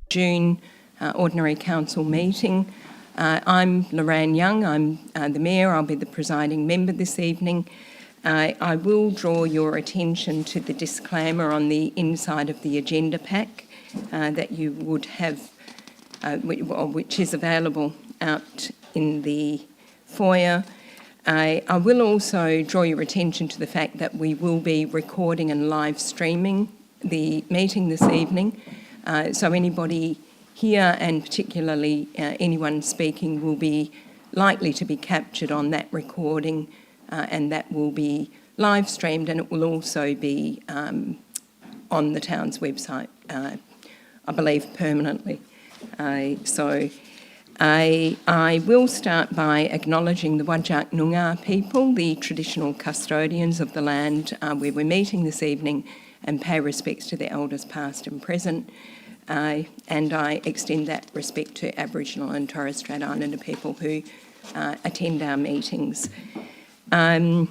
June Ordinary Council meeting. I'm Lorraine Young, I'm the Mayor, I'll be the presiding member this evening. I will draw your attention to the disclaimer on the inside of the agenda pack that you would have, which is available out in the foyer. I will also draw your attention to the fact that we will be recording and live streaming the meeting this evening. So anybody here, and particularly anyone speaking, will be likely to be captured on that recording, and that will be live streamed, and it will also be on the town's website, I believe, permanently. So I will start by acknowledging the Whadjuk Noongar people, the traditional custodians of the land where we're meeting this evening, and pay respects to their elders past and present. And I extend that respect to Aboriginal and Torres Strait Islander people who attend our meetings. I'm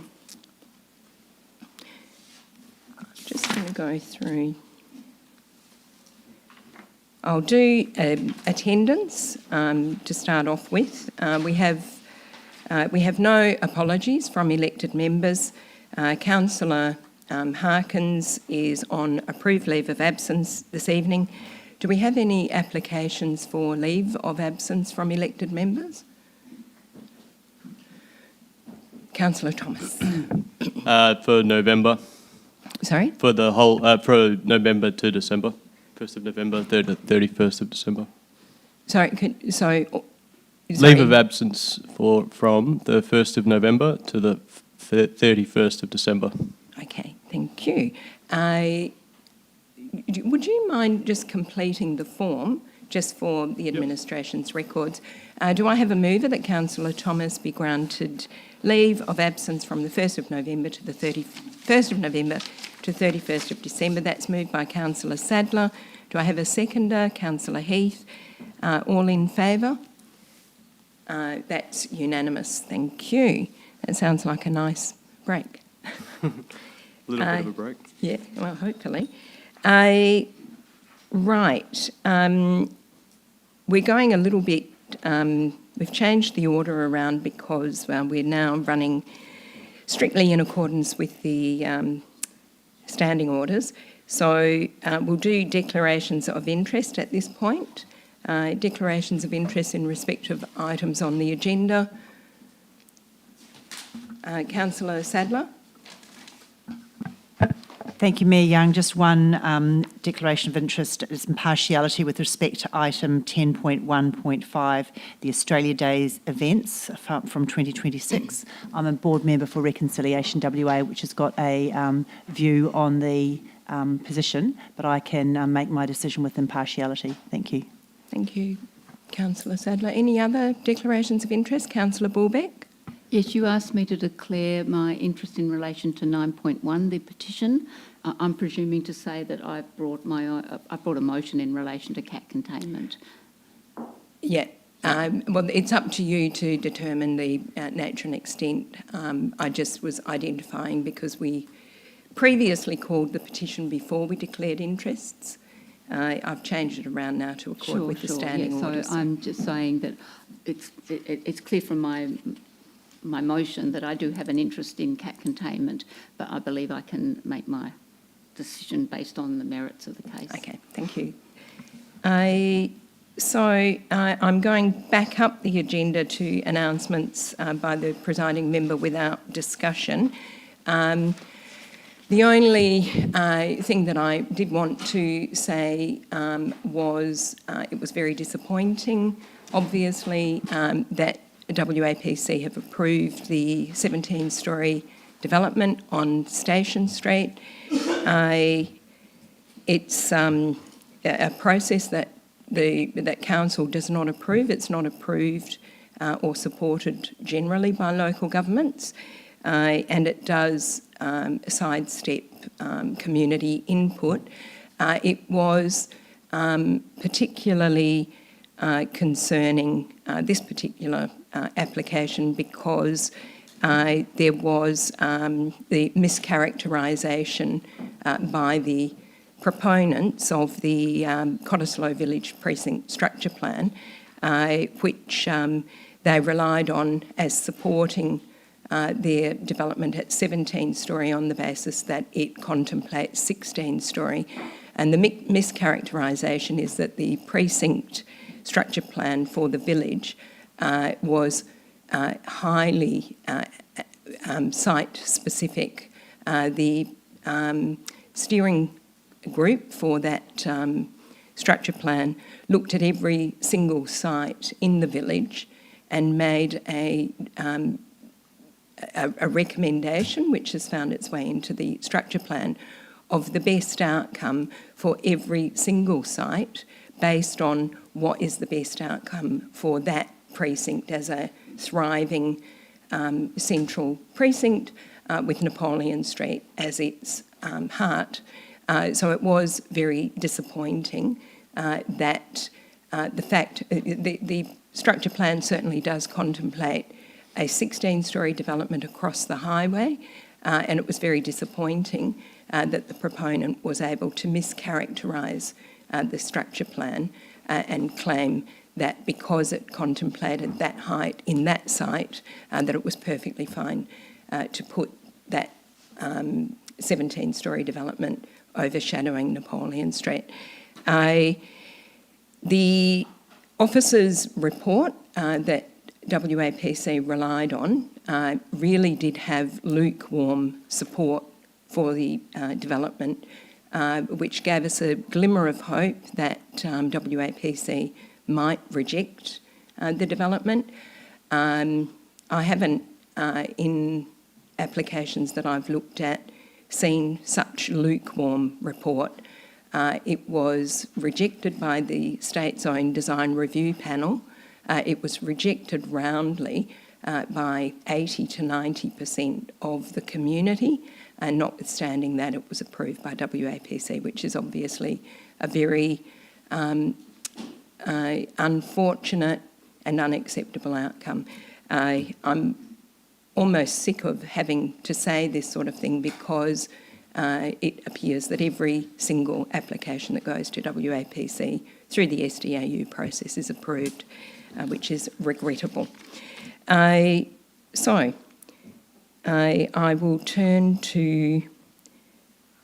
just going to go through. I'll do attendance to start off with. We have no apologies from elected members. Councillor Harkins is on approved leave of absence this evening. Do we have any applications for leave of absence from elected members? Councillor Thomas. For November. Sorry? For the whole, for November to December. 1st of November, 31st of December. Sorry, Leave of absence from the 1st of November to the 31st of December. Okay, thank you. Would you mind just completing the form just for the administration's records? Do I have a mover that Councillor Thomas be granted leave of absence from the 1st of November to the 31st of November to 31st of December? That's moved by Councillor Sadler. Do I have a seconder? Councillor Heath. All in favour? That's unanimous. Thank you. That sounds like a nice break. A little bit of a break. Yeah, well, hopefully. Right. We're going a little bit, we've changed the order around because we're now running strictly in accordance with the standing orders. So we'll do declarations of interest at this point. Declarations of interest in respect of items on the agenda. Councillor Sadler. Thank you, Mayor Young. Just one declaration of interest is impartiality with respect to item 10.1.5, the Australia Days events from 2026. I'm a board member for Reconciliation WA, which has got a view on the position, but I can make my decision with impartiality. Thank you. Thank you, Councillor Sadler. Any other declarations of interest? Councillor Bulbeck? Yes, you asked me to declare my interest in relation to 9.1, the petition. I'm presuming to say that I brought a motion in relation to cat containment. Yeah. Well, it's up to you to determine the nature and extent. I just was identifying because we previously called the petition before we declared interests. I've changed it around now to accord with the standing yeah, orders. So I'm just saying that it's clear from my motion that I do have an interest in cat containment, but I believe I can make my decision based on the merits of the case. Okay, thank you. I'm going back up the agenda to announcements by the presiding member without discussion. The only thing that I did want to say was it was very disappointing, obviously, that WAPC have approved the 17-storey development on Station Street. It's a process that that council does not approve. It's not approved or supported generally by local governments, and it does sidestep community input. It was particularly concerning this particular application because there was the mischaracterisation by the proponents of the Cottesloe Village Precinct Structure Plan, which they relied on as supporting their development at 17-storey on the basis that it contemplates 16-storey. And the mischaracterisation is that the precinct structure plan for the village was highly site-specific. The steering group for that structure plan looked at every single site in the village and made a recommendation, which has found its way into the structure plan, of the best outcome for every single site based on what is the best outcome for that precinct as a thriving central precinct with Napoleon Street as its heart. So it was very disappointing that the fact the structure plan certainly does contemplate a 16-storey development across the highway, and it was very disappointing that the proponent was able to mischaracterise the structure plan and claim that because it contemplated that height in that site, that it was perfectly fine to put that 17-storey development overshadowing Napoleon Street. The officer's report that WAPC relied on really did have lukewarm support for the development, which gave us a glimmer of hope that WAPC might reject the development. I haven't, in applications that I've looked at, seen such lukewarm report. It was rejected by the state's own design review panel. It was rejected roundly by 80 to 90% of the community, and notwithstanding that, it was approved by WAPC, which is obviously a very unfortunate and unacceptable outcome. I'm almost sick of having to say this sort of thing because it appears that every single application that goes to WAPC through the SDAU process is approved, which is regrettable. So I will turn to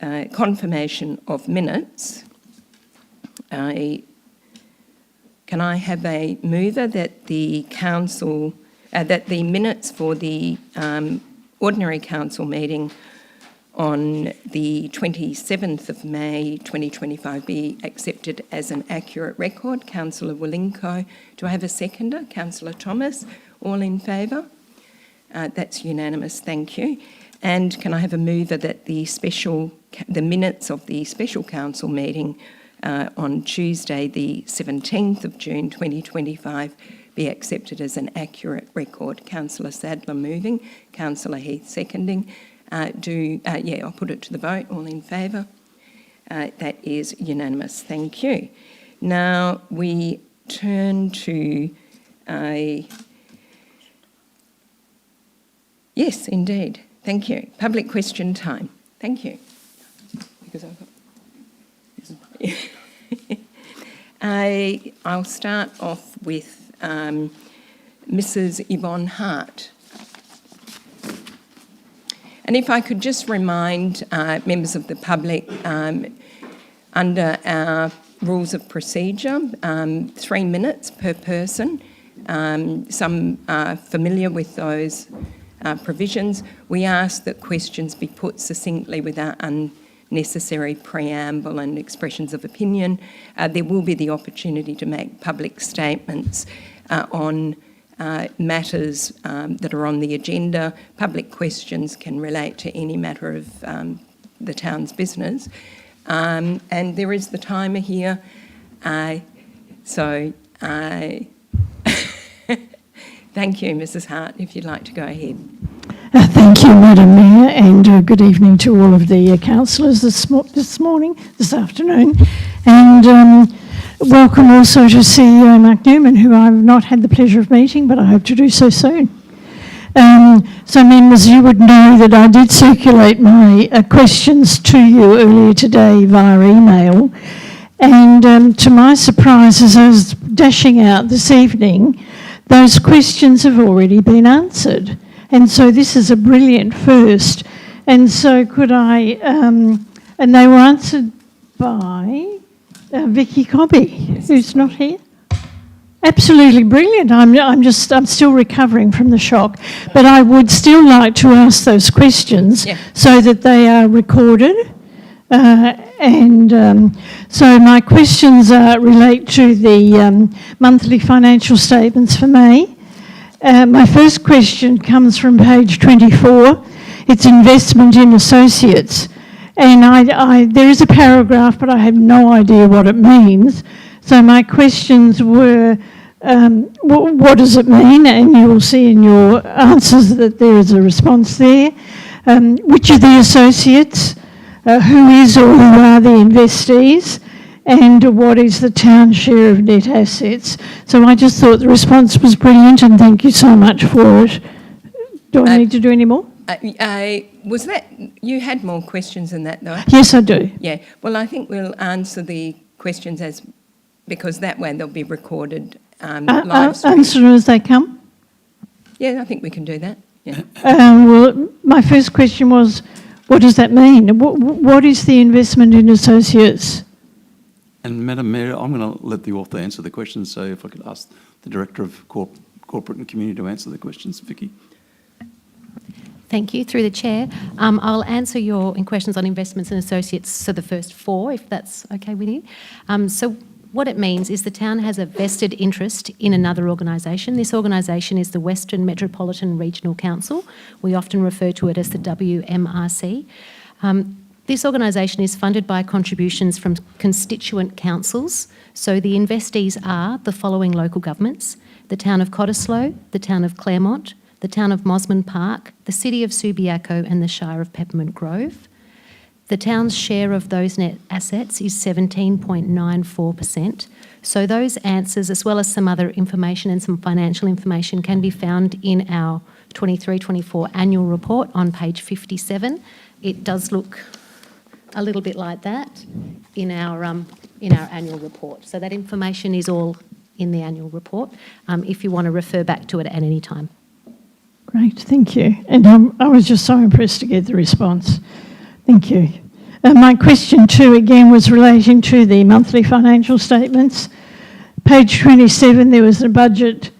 confirmation of minutes. Can I have a mover that the council, that the minutes for the ordinary council meeting on the 27th of May 2025 be accepted as an accurate record? Councillor Wilinko. Do I have a seconder? Councillor Thomas. All in favour? That's unanimous, thank you. And can I have a mover that the minutes of the special council meeting on Tuesday the 17th of June 2025 be accepted as an accurate record? Councillor Sadler moving, Councillor Heath seconding. I'll put it to the vote. All in favour? That is unanimous. Thank you. Now we turn to yes, indeed. Thank you. Public question time. Thank you. Because I'll start off with Mrs. Yvonne Hart. And if I could just remind members of the public, under our rules of procedure, 3 minutes per person. Some are familiar with those provisions. We ask that questions be put succinctly without unnecessary preamble and expressions of opinion. There will be the opportunity to make public statements on matters that are on the agenda. Public questions can relate to any matter of the town's business. And there is the timer here. Thank you, Mrs. Hart, if you'd like to go ahead. Thank you, Madam Mayor, and good evening to all of the councillors this afternoon. And welcome also to CEO Mark Newman, who I've not had the pleasure of meeting, but I hope to do so soon. So members, you would know that I did circulate my questions to you earlier today via email. And to my surprise, as I was dashing out this evening, those questions have already been answered. And so this is a brilliant first. And so could I, and they were answered by Vicky Cobby, who's not here. Absolutely brilliant. I'm still recovering from the shock, but I would still like to ask those questions so that they are recorded. So my questions relate to the monthly financial statements for May. My first question comes from page 24. It's investment in associates. And there is a paragraph, but I have no idea what it means. So my questions were, what does it mean? And you will see in your answers that there is a response there. Which are the associates? Who is or who are the investees? And what is the town share of net assets? So I just thought the response was brilliant, and thank you so much for it. Do I need to do any more? Was that, you had more questions than that though? Yes, I do. Yeah, well I think we'll answer the questions because that way they'll be recorded live stream. Answer them as they come? Yeah, I think we can do that, yeah. Well, my first question was, what does that mean? What is the investment in associates? And Madam Mayor, I'm going to let the author answer the questions, so if I could ask the Director of Corporate and Community to answer the questions. Vicky. Thank you. Through the Chair, I'll answer your questions on investments and associates, so the first 4, if that's okay with you. So what it means is the town has a vested interest in another organisation. This organisation is the Western Metropolitan Regional Council. We often refer to it as the WMRC. This organisation is funded by contributions from constituent councils. So the investees are the following local governments: the town of Cottesloe, the town of Claremont, the town of Mosman Park, the city of Subiaco and the Shire of Peppermint Grove. The town's share of those net assets is 17.94%. So those answers, as well as some other information and some financial information, can be found in our 23-24 annual report on page 57. It does look a little bit like that in our annual report. So that information is all in the annual report, if you want to refer back to it at any time. Great, thank you. And I was just so impressed to get the response. Thank you. My question 2 again was relating to the monthly financial statements. Page 27, there was a budget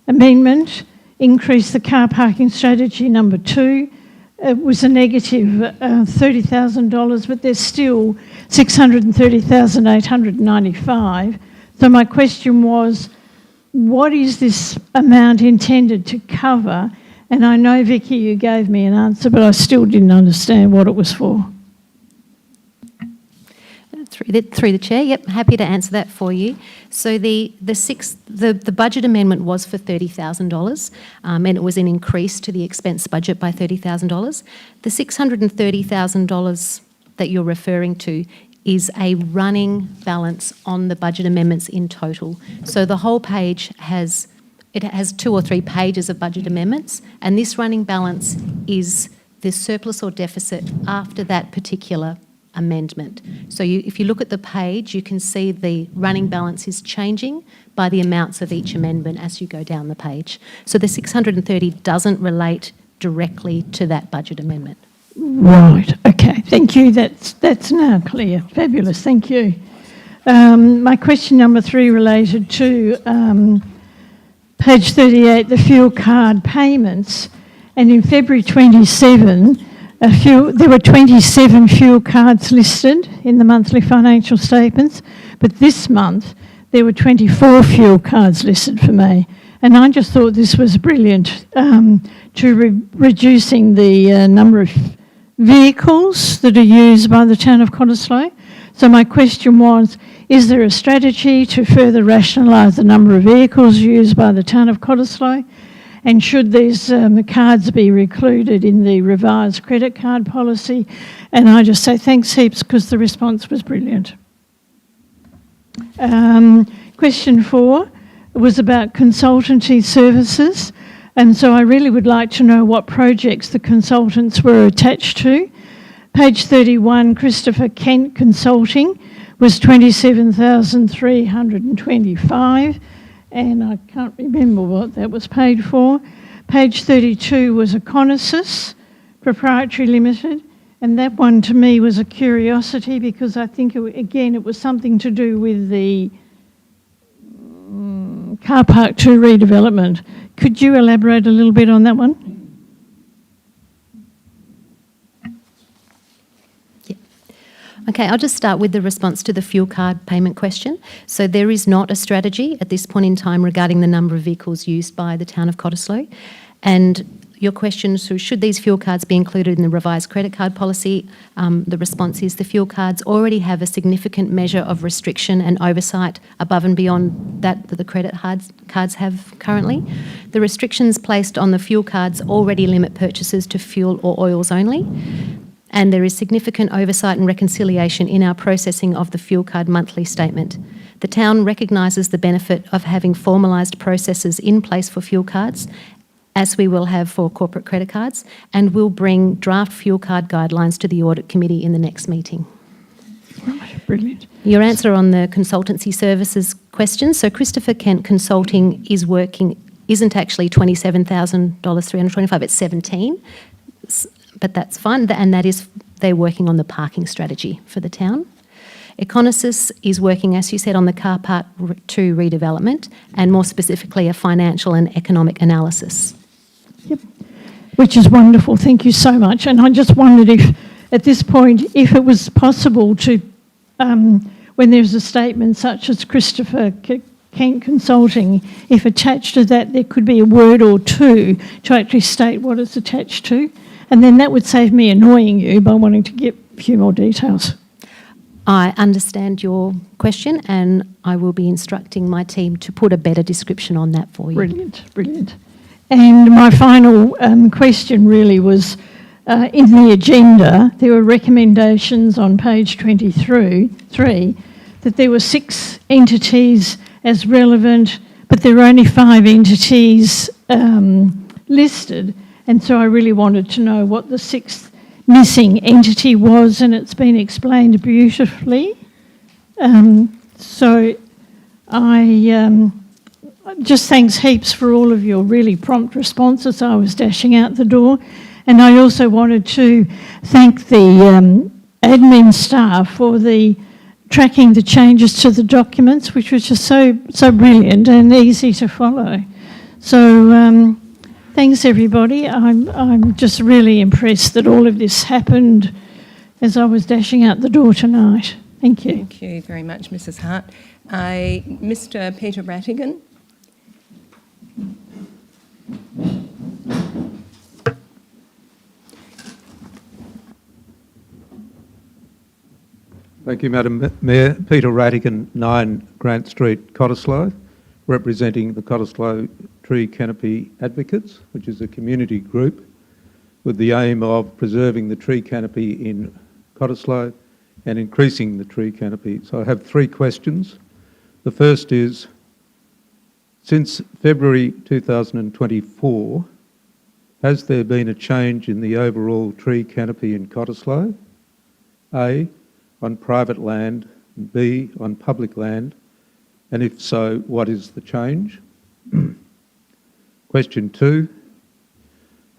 amendment, increase the car parking strategy number 2. It was a negative $30,000, but there's still $630,895. So my question was, what is this amount intended to cover? And I know, Vicky, you gave me an answer, but I still didn't understand what it was for. Through the Chair, yep, happy to answer that for you. So the budget amendment was for $30,000, and it was an increase to the expense budget by $30,000. The $630,000 that you're referring to is a running balance on the budget amendments in total. So the whole page has 2 or 3 pages of budget amendments, and this running balance is the surplus or deficit after that particular amendment. So if you look at the page, you can see the running balance is changing by the amounts of each amendment as you go down the page. So the 630 doesn't relate directly to that budget amendment. Right, okay, thank you. That's now clear. Fabulous, thank you. My question number 3 related to page 38, the fuel card payments. And in February 27, there were 27 fuel cards listed in the monthly financial statements, but this month there were 24 fuel cards listed for May. And I just thought this was brilliant to reducing the number of vehicles that are used by the town of Cottesloe. So my question was, is there a strategy to further rationalise the number of vehicles used by the town of Cottesloe? And should these cards be included in the revised credit card policy? And I just say thanks heaps because the response was brilliant. Question 4 was about consultancy services. And so I really would like to know what projects the consultants were attached to. Page 31, Christopher Kent Consulting was 27,325, and I can't remember what that was paid for. Page 32 was Econosis Proprietary Limited, and that one to me was a curiosity because I think, it was something to do with the Car Park 2 redevelopment. Could you elaborate a little bit on that one? Okay, I'll just start with the response to the fuel card payment question. So there is not a strategy at this point in time regarding the number of vehicles used by the town of Cottesloe. And your question, so should these fuel cards be included in the revised credit card policy? The response is the fuel cards already have a significant measure of restriction and oversight above and beyond that the credit cards have currently. The restrictions placed on the fuel cards already limit purchases to fuel or oils only. And there is significant oversight and reconciliation in our processing of the fuel card monthly statement. The town recognises the benefit of having formalised processes in place for fuel cards, as we will have for corporate credit cards, and will bring draft fuel card guidelines to the Audit Committee in the next meeting. Right, brilliant. Your answer on the consultancy services question. So Christopher Kent Consulting isn't actually $27,325, it's 17. But that's fine, and that is they're working on the parking strategy for the town. Econosis is working, as you said, on the Car Park 2 redevelopment and more specifically a financial and economic analysis. Yep, which is wonderful. Thank you so much. And I just wondered if, at this point, if it was possible to, when there's a statement such as Christopher Kent Consulting, if attached to that there could be a word or two to actually state what it's attached to. And then that would save me annoying you by wanting to get a few more details. I understand your question and I will be instructing my team to put a better description on that for you. Brilliant, brilliant. And my final question really was, in the agenda, there were recommendations on page 23 that there were 6 entities as relevant, but there were only 5 entities listed. And so I really wanted to know what the 6th missing entity was, and it's been explained beautifully. So I just thanks heaps for all of your really prompt responses. I was dashing out the door. And I also wanted to thank the admin staff for the tracking the changes to the documents, which was just so brilliant and easy to follow. So thanks, everybody. I'm just really impressed that all of this happened as I was dashing out the door tonight. Thank you. Thank you very much, Mrs. Hart. Mr. Peter Rattigan. Thank you, Madam Mayor. Peter Rattigan, 9 Grant Street, Cottesloe, representing the Cottesloe Tree Canopy Advocates, which is a community group with the aim of preserving the tree canopy in Cottesloe and increasing the tree canopy. So I have 3 questions. The first is, since February 2024, Has there been a change in the overall tree canopy in Cottesloe? A, on private land, and B, on public land, and if so, what is the change? Question 2,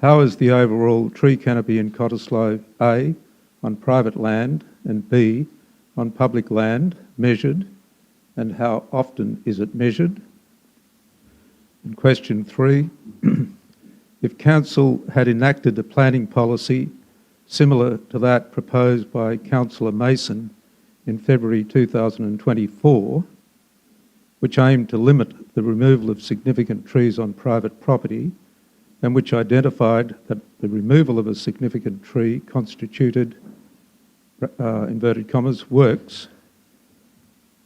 how is the overall tree canopy in Cottesloe, A, on private land, and B, on public land, measured, and how often is it measured? And question 3, if Council had enacted a planning policy similar to that proposed by Councillor Mason in February 2024, which aimed to limit the removal of significant trees on private property and which identified that the removal of a significant tree constituted, inverted commas, works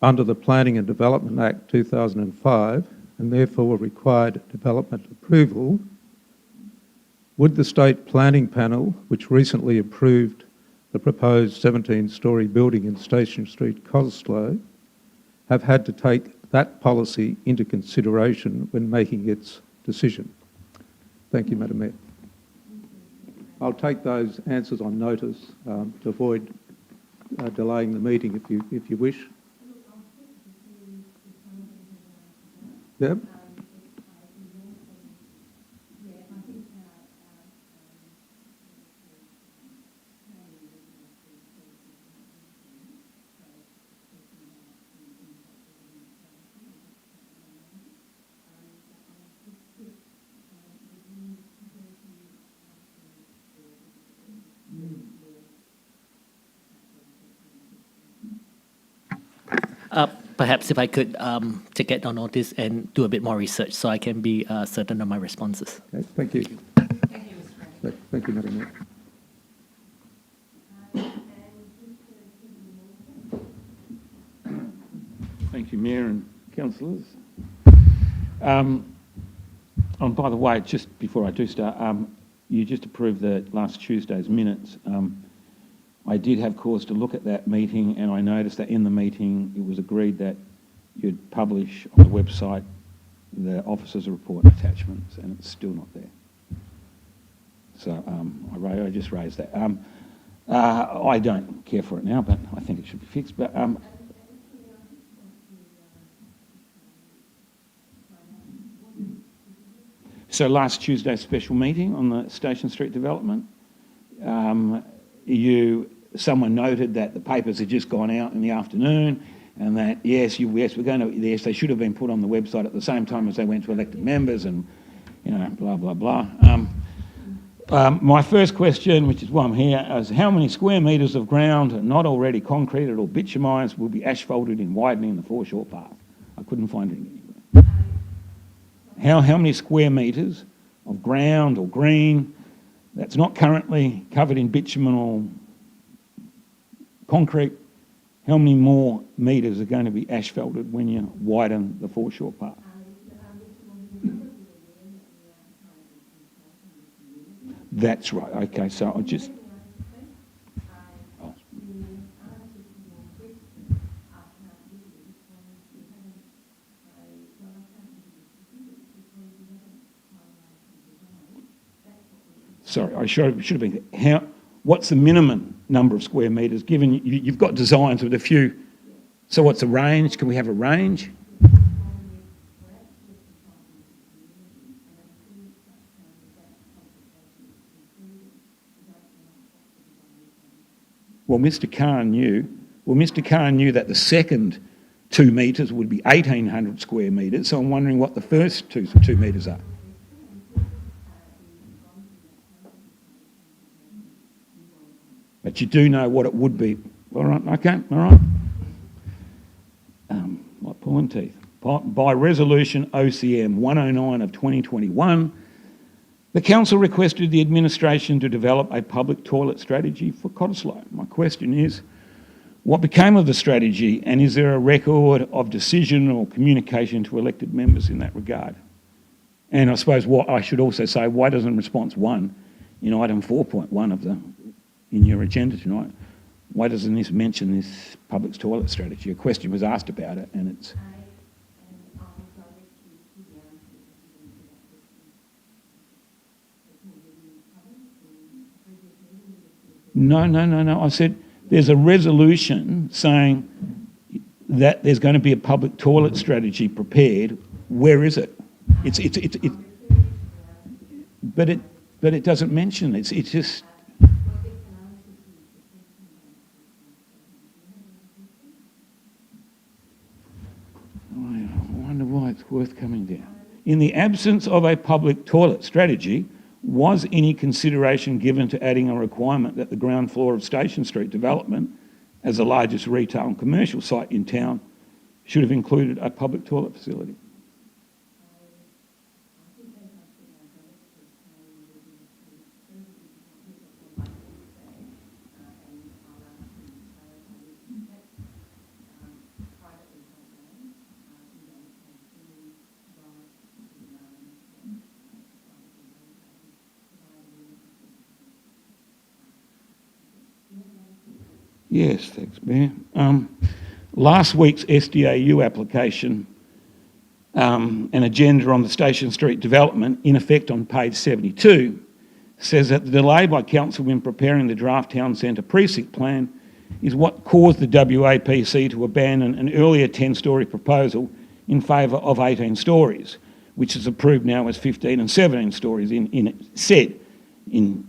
under the Planning and Development Act 2005 and therefore required development approval, would the State Planning Panel, which recently approved the proposed 17-storey building in Station Street, Cottesloe, have had to take that policy into consideration when making its decision? Thank you, Madam Mayor. I'll take those answers on notice to avoid delaying the meeting if you wish. Yep. Perhaps if I could take it on notice and do a bit more research so I can be certain of my responses. Okay, thank you. Thank you, Madam Mayor. Thank you, Mayor and councillors. By the way, just before I do start, you just approved the last Tuesday's minutes. I did have cause to look at that meeting, and I noticed that in the meeting it was agreed that you'd publish on the website the officers' report attachments, and it's still not there. So I just raised that. I don't care for it now, but I think it should be fixed. But so last Tuesday's special meeting on the Station Street development, someone noted that the papers had just gone out in the afternoon, and that yes, they should have been put on the website at the same time as they went to elected members, and blah blah blah. My first question, which is why I'm here, is how many square metres of ground not already concreted or bitumised will be asphalted in widening the foreshore path? I couldn't find it anywhere. How many square metres of ground or green that's not currently covered in bitumen or concrete, how many more metres are going to be asphalted when you widen the foreshore path? That's right. Okay, so I'll just... Sorry, I should have been... What's the minimum number of square metres, given you've got designs with a few? So what's the range? Can we have a range? Well, Mr. Khan knew that the second 2 metres would be 1,800 square metres, so I'm wondering what the first two metres are. But you do know what it would be. All right, okay, all right. Like pulling teeth. By Resolution OCM 109 of 2021, the Council requested the administration to develop a public toilet strategy for Cottesloe. My question is, what became of the strategy, and is there a record of decision or communication to elected members in that regard? And I suppose what I should also say, why doesn't response 1 in item 4.1 of in your agenda tonight, why doesn't this mention this public toilet strategy? A question was asked about it, and it's... No. I said there's a resolution saying that there's going to be a public toilet strategy prepared. Where is it? But it doesn't mention it. It's just. I wonder why it's worth coming down. In the absence of a public toilet strategy, was any consideration given to adding a requirement that the ground floor of Station Street development, as the largest retail and commercial site in town, should have included a public toilet facility? Yes, thanks, Mayor. Last week's SDAU application and agenda on the Station Street development, in effect on page 72, says that the delay by council in preparing the draft town centre precinct plan is what caused the WAPC to abandon an earlier 10-storey proposal in favour of 18 storeys, which is approved now as 15 and 17 storeys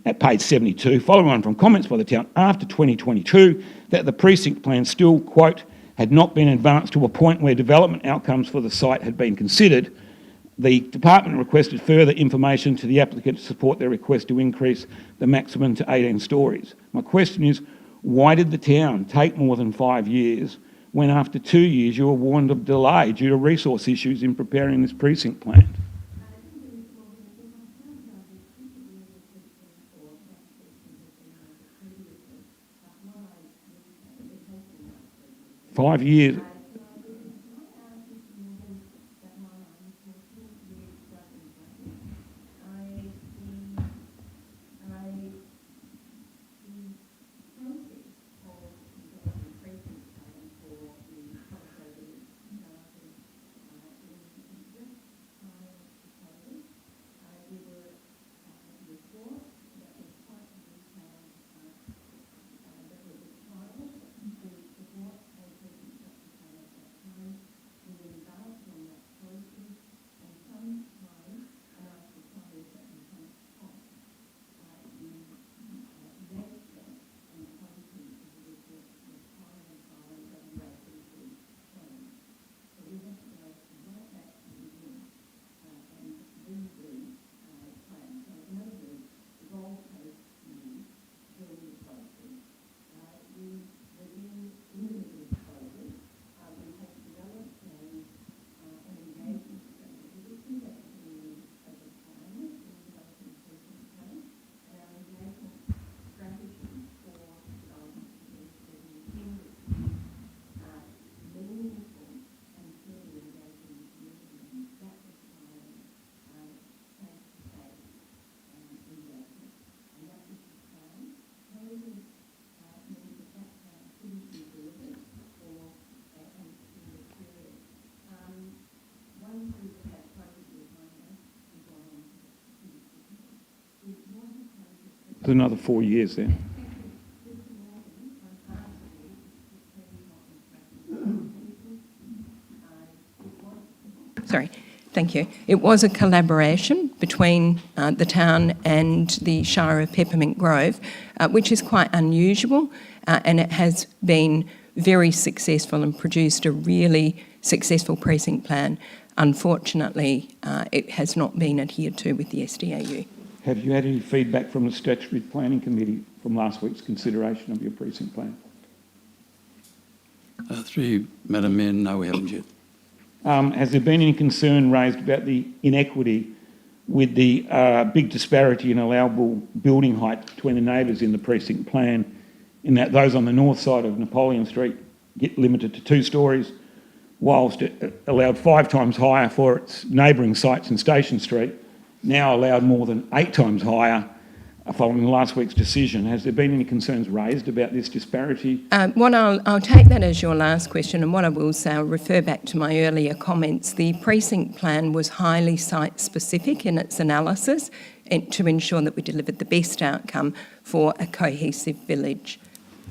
at page 72, following on from comments by the town after 2022 that the precinct plan still, quote, had not been advanced to a point where development outcomes for the site had been considered. The department requested further information to the applicant to support their request to increase the maximum to 18 storeys. My question is, why did the town take more than 5 years when after 2 years you were warned of delay due to resource issues in preparing this precinct plan? 5 years. There's another 4 years there. Sorry, thank you. It was a collaboration between the town and the Shire of Peppermint Grove, which is quite unusual, and it has been very successful and produced a really successful precinct plan. Unfortunately, it has not been adhered to with the SDAU. Have you had any feedback from the Statutory Planning Committee from last week's consideration of your precinct plan? Through you, Madam Mayor, no, we haven't yet. Has there been any concern raised about the inequity with the big disparity in allowable building height between the neighbours in the precinct plan, in that those on the north side of Napoleon Street get limited to 2 storeys, whilst it allowed 5 times higher for its neighbouring sites in Station Street, now allowed more than 8 times higher following last week's decision? Has there been any concerns raised about this disparity? I'll take that as your last question, and what I will say, I'll refer back to my earlier comments. The precinct plan was highly site-specific in its analysis. and to ensure that we delivered the best outcome for a cohesive village.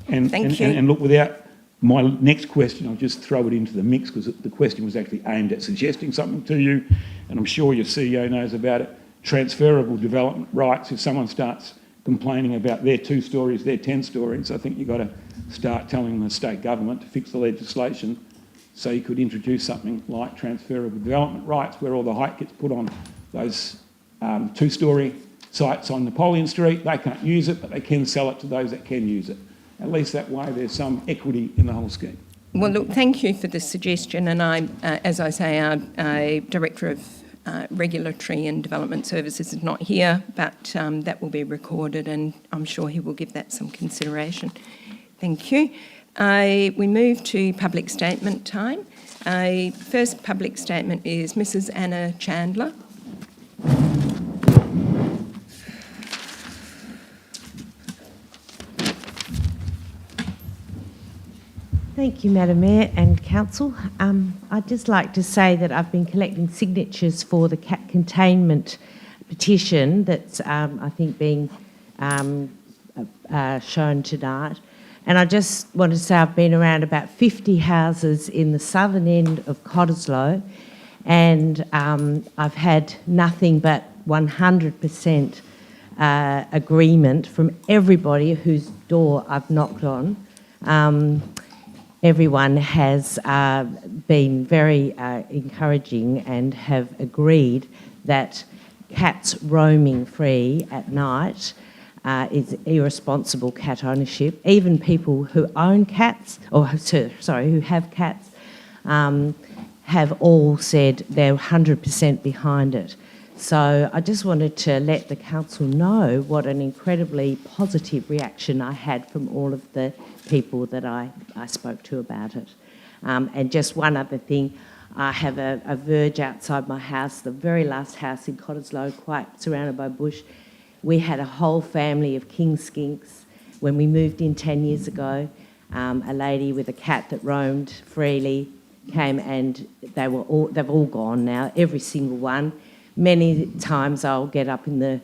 Thank you. And look, without my next question, I'll just throw it into the mix because the question was actually aimed at suggesting something to you, and I'm sure your CEO knows about it. Transferable development rights. If someone starts complaining about their 2 stories, their 10 stories, I think you've got to start telling the state government to fix the legislation so you could introduce something like transferable development rights where all the height gets put on those 2-storey sites on Napoleon Street. They can't use it, but they can sell it to those that can use it. At least that way there's some equity in the whole scheme. Well, look, thank you for the suggestion, and I'm, as I say, our Director of Regulatory and Development Services is not here, but that will be recorded, and I'm sure he will give that some consideration. Thank you. We move to public statement time. First public statement is Mrs. Anna Chandler. Thank you, Madam Mayor and Council. I'd just like to say that I've been collecting signatures for the cat containment petition that's, I think, being shown tonight. And I just want to say I've been around about 50 houses in the southern end of Cottesloe, and I've had nothing but 100% agreement from everybody whose door I've knocked on. Everyone has been very encouraging and have agreed that cats roaming free at night is irresponsible cat ownership. Even people who own cats, or who have cats, have all said they're 100% behind it. So I just wanted to let the council know what an incredibly positive reaction I had from all of the people that I spoke to about it. And just one other thing, I have a verge outside my house, the very last house in Cottesloe, quite surrounded by bush. We had a whole family of king skinks when we moved in 10 years ago. A lady with a cat that roamed freely came, and they've all gone now, every single one. Many times I'll get up in the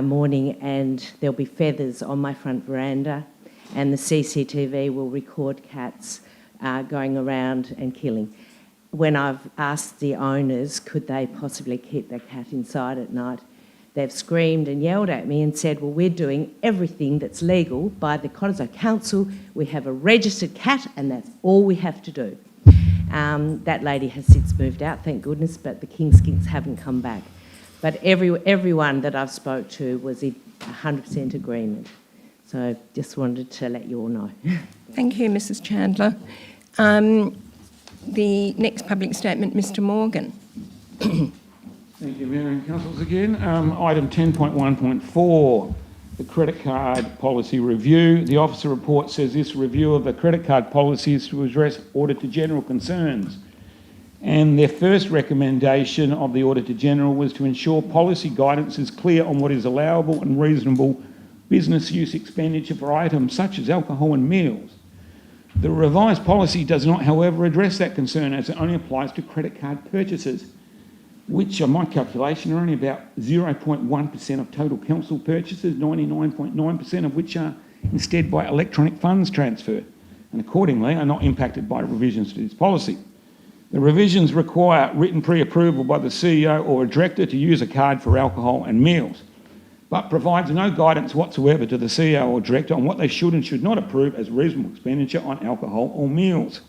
morning and there'll be feathers on my front veranda, and the CCTV will record cats going around and killing. When I've asked the owners could they possibly keep their cat inside at night, they've screamed and yelled at me and said, well, we're doing everything that's legal by the Cottesloe Council. We have a registered cat and that's all we have to do. That lady has since moved out, thank goodness, but the king skinks haven't come back. But everyone that I've spoke to was in 100% agreement. So just wanted to let you all know. Thank you, Mrs. Chandler. The next public statement, Mr. Morgan. Thank you, Mayor and Councillors again. Item 10.1.4, the credit card policy review. The officer report says this review of the credit card policy is to address Auditor General concerns. And their first recommendation of the Auditor General was to ensure policy guidance is clear on what is allowable and reasonable business use expenditure for items such as alcohol and meals. The revised policy does not, however, address that concern, as it only applies to credit card purchases, which on my calculation are only about 0.1% of total council purchases, 99.9% of which are instead by electronic funds transfer, and accordingly are not impacted by revisions to this policy. The revisions require written pre-approval by the CEO or a director to use a card for alcohol and meals, but provides no guidance whatsoever to the CEO or director on what they should and should not approve as reasonable expenditure on alcohol or meals.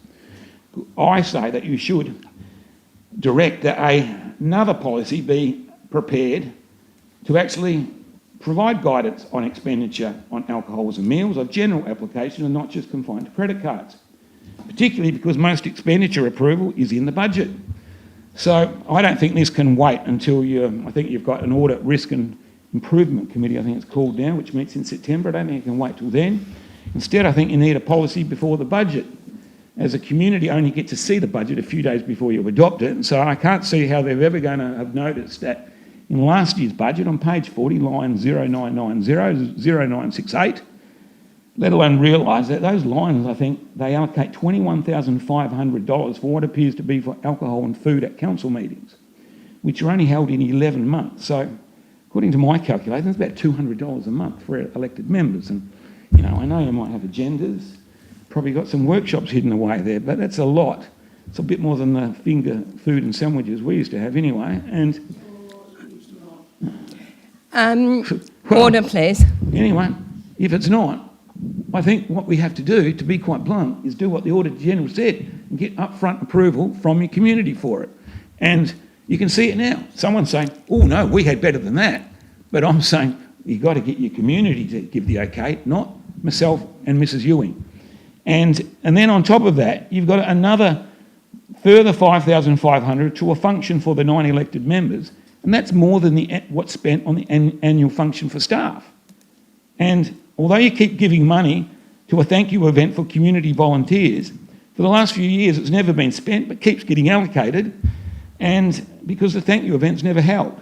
I say that you should direct that another policy be prepared to actually provide guidance on expenditure on alcohols and meals of general application and not just confined to credit cards, particularly because most expenditure approval is in the budget. So I don't think this can wait until I think you've got an audit risk and improvement committee, I think it's called now, which meets in September. I don't think it can wait till then. Instead, I think you need a policy before the budget. As a community, only get to see the budget a few days before you adopt it, and so I can't see how they're ever going to have noticed that in last year's budget on page 40, line 0990, 0968, let alone realise that those lines, I think, they allocate $21,500 for what appears to be for alcohol and food at council meetings, which are only held in 11 months. So according to my calculations, it's about $200 a month for elected members. And, I know you might have agendas, probably got some workshops hidden away there, but that's a lot. It's a bit more than the finger food and sandwiches we used to have anyway. And Order, please. Anyway, if it's not, I think what we have to do, to be quite blunt, is do what the Auditor General said and get upfront approval from your community for it. And you can see it now. Someone's saying, oh no, we had better than that. But I'm saying, you've got to get your community to give the okay, not myself and Mrs Ewing. And then on top of that, you've got another further $5,500 to a function for the 9 elected members, and that's more than what's spent on the annual function for staff. And although you keep giving money to a thank you event for community volunteers, for the last few years it's never been spent but keeps getting allocated, and because the thank you event's never held.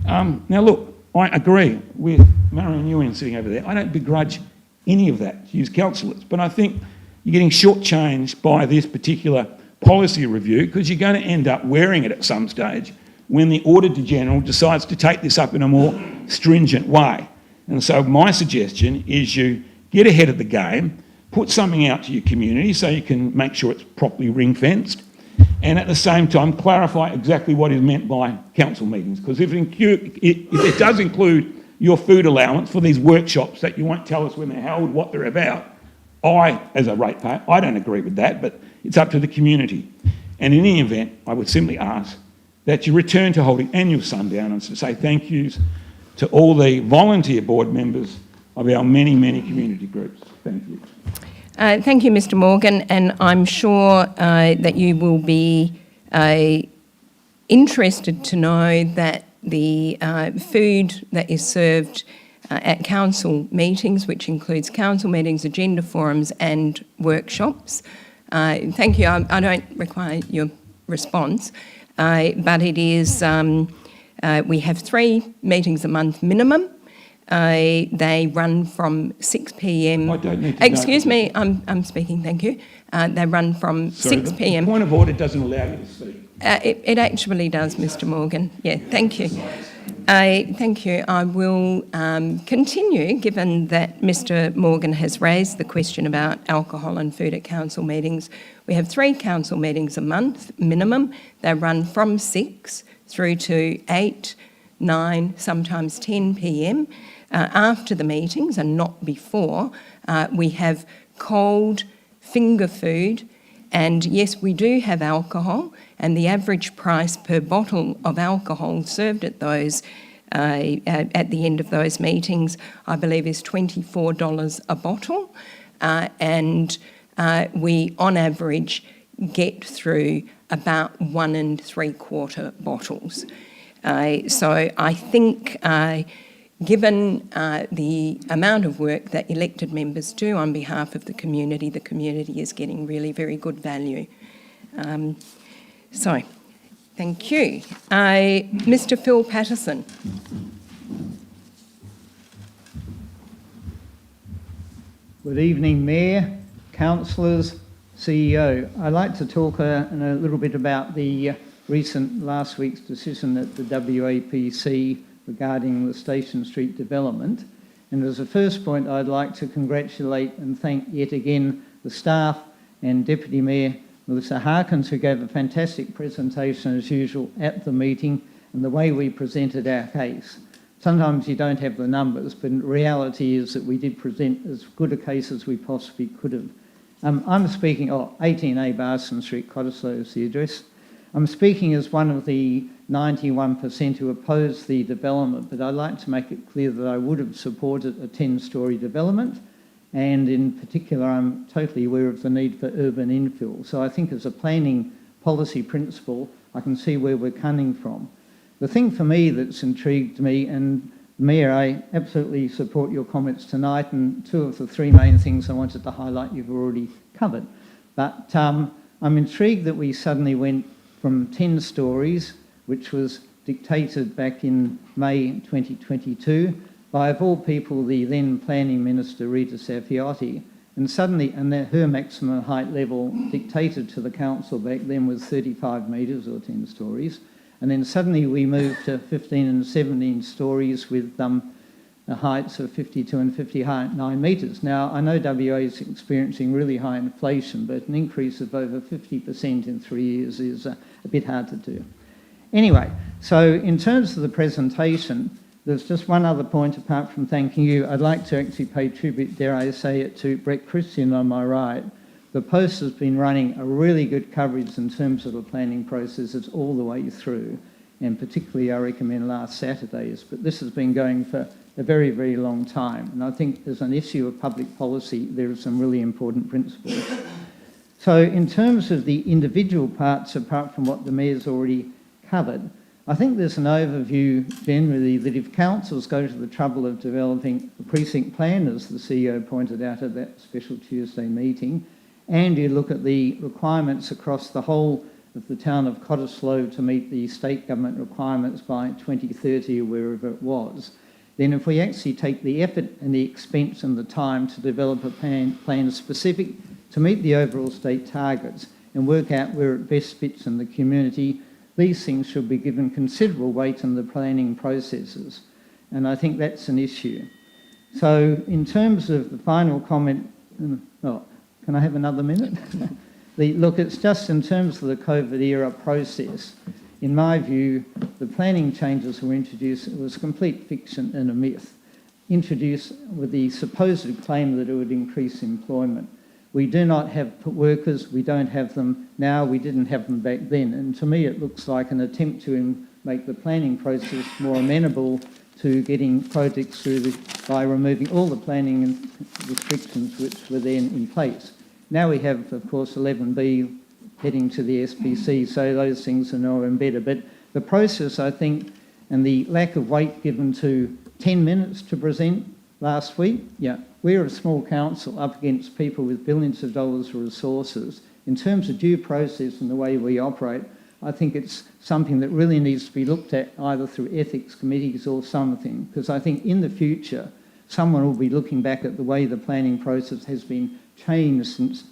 Now look, I agree with Marion Ewing sitting over there. I don't begrudge any of that to use councillors, but I think you're getting shortchanged by this particular policy review because you're going to end up wearing it at some stage when the Auditor General decides to take this up in a more stringent way. And so my suggestion is you get ahead of the game, put something out to your community so you can make sure it's properly ring-fenced, and at the same time clarify exactly what is meant by council meetings. Because if it does include your food allowance for these workshops that you won't tell us when they're held, what they're about, I, as a ratepayer, I don't agree with that, but it's up to the community. And in any event, I would simply ask that you return to holding annual sundowners to say thank yous to all the volunteer board members of our many, many community groups. Thank you. Thank you, Mr Morgan, and I'm sure that you will be interested to know that the food that is served at council meetings, which includes council meetings, agenda forums and workshops. Thank you, I don't require your response, but it is, we have 3 meetings a month minimum. They run from 6 p.m. I don't need to Excuse me, I'm speaking, thank you. They run from 6 p.m. The point of order doesn't allow you to speak. It actually does, Mr Morgan. Yeah, thank you. Thank you. I will continue, given that Mr Morgan has raised the question about alcohol and food at council meetings. We have 3 council meetings a month minimum. They run from 6 through to 8, 9, sometimes 10 p.m. After the meetings and not before, we have cold finger food, and yes, we do have alcohol, and the average price per bottle of alcohol served at those at the end of those meetings, I believe, is $24 a bottle, and we on average get through about 1 3/4 bottles. So I think given the amount of work that elected members do on behalf of the community is getting really very good value. So, thank you. Mr Phil Patterson. Good evening, Mayor, councillors, CEO. I'd like to talk a little bit about the last week's decision at the WAPC regarding the Station Street development. And as a first point, I'd like to congratulate and thank yet again the staff and Deputy Mayor Melissa Harkins, who gave a fantastic presentation as usual at the meeting, and the way we presented our case. Sometimes you don't have the numbers, but the reality is that we did present as good a case as we possibly could have. I'm speaking, 18A Barson Street, Cottesloe is the address. I'm speaking as one of the 91% who opposed the development, but I'd like to make it clear that I would have supported a 10-storey development, and in particular I'm totally aware of the need for urban infill. So I think as a planning policy principle, I can see where we're coming from. The thing for me that's intrigued me, and Mayor, I absolutely support your comments tonight, and 2 of the 3 main things I wanted to highlight you've already covered. But I'm intrigued that we suddenly went from 10 stories, which was dictated back in May 2022 by, of all people, the then Planning Minister Rita Saffioti, and suddenly, her maximum height level dictated to the council back then was 35 metres or 10 stories. And then suddenly we moved to 15 and 17 stories with heights of 52 and 59 metres. Now, I know WA is experiencing really high inflation, but an increase of over 50% in 3 years is a bit hard to do. Anyway, so in terms of the presentation, there's just one other point apart from thanking you. I'd like to actually pay tribute, dare I say it, to Brett Christian on my right. The Post has been running a really good coverage in terms of the planning processes all the way through, and particularly I recommend last Saturday's, but this has been going for a very, very long time. And I think as an issue of public policy, there are some really important principles. So in terms of the individual parts, apart from what the Mayor's already covered, I think there's an overview generally that if councils go to the trouble of developing a precinct plan, as the CEO pointed out at that special Tuesday meeting, and you look at the requirements across the whole of the town of Cottesloe to meet the state government requirements by 2030 or wherever it was, then if we actually take the effort and the expense and the time to develop a plan specific to meet the overall state targets and work out where it best fits in the community, these things should be given considerable weight in the planning processes. And I think that's an issue. So in terms of the final comment, oh, can I have another minute? Look, it's just in terms of the COVID era process. In my view, the planning changes were introduced, it was complete fiction and a myth, introduced with the supposed claim that it would increase employment. We do not have workers, we don't have them now, we didn't have them back then. And to me, it looks like an attempt to make the planning process more amenable to getting projects through by removing all the planning restrictions which were then in place. Now we have, of course, 11B heading to the SPC, so those things are now embedded. But the process, I think, and the lack of weight given to 10 minutes to present last week, yeah, we're a small council up against people with billions of dollars of resources. In terms of due process and the way we operate, I think it's something that really needs to be looked at either through ethics committees or something, because I think in the future, someone will be looking back at the way the planning process has been changed since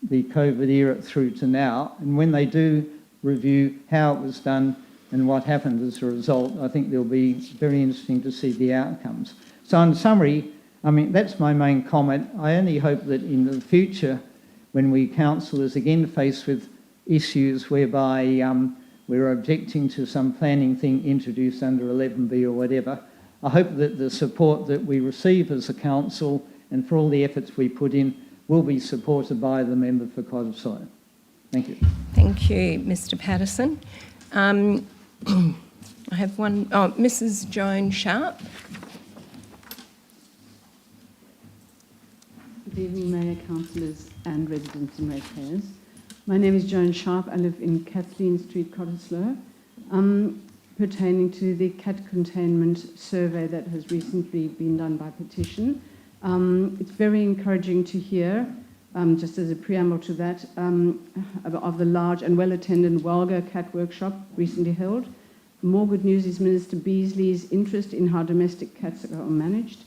the COVID era through to now, and when they do review how it was done and what happened as a result, I think they'll be very interesting to see the outcomes. So in summary, I mean, that's my main comment. I only hope that in the future, when we councillors again faced with issues whereby we're objecting to some planning thing introduced under 11B or whatever, I hope that the support that we receive as a council and for all the efforts we put in will be supported by the member for Cottesloe. Thank you. Thank you, Mr Patterson. I have one, Mrs Joan Sharp. Good evening, Mayor, councillors and residents and ratepayers. My name is Joan Sharp. I live in Kathleen Street, Cottesloe. Pertaining to the cat containment survey that has recently been done by petition. It's very encouraging to hear, just as a preamble to that, of the large and well-attended Walga cat workshop recently held. More good news is Minister Beasley's interest in how domestic cats are managed.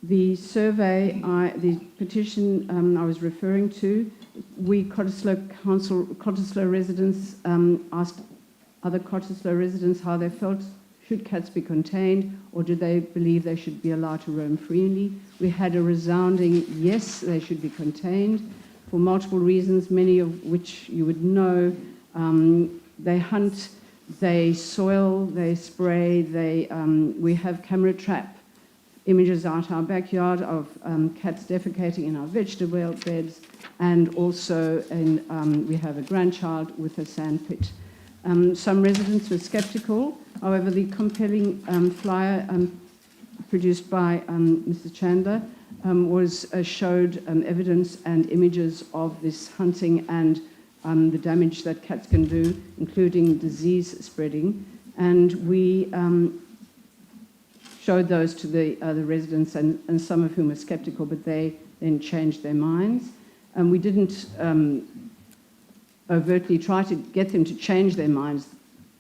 The survey, the petition I was referring to, we Cottesloe residents asked other Cottesloe residents how they felt. Should cats be contained, or do they believe they should be allowed to roam freely? We had a resounding yes, they should be contained for multiple reasons, many of which you would know. They hunt, they soil, they spray, we have camera trap images out our backyard of cats defecating in our vegetable beds, and also we have a grandchild with a sandpit. Some residents were sceptical. However, the compelling flyer produced by Mr. Chandler showed evidence and images of this hunting and the damage that cats can do, including disease spreading. And we showed those to the residents, and some of whom were sceptical, but they then changed their minds. And we didn't overtly try to get them to change their minds.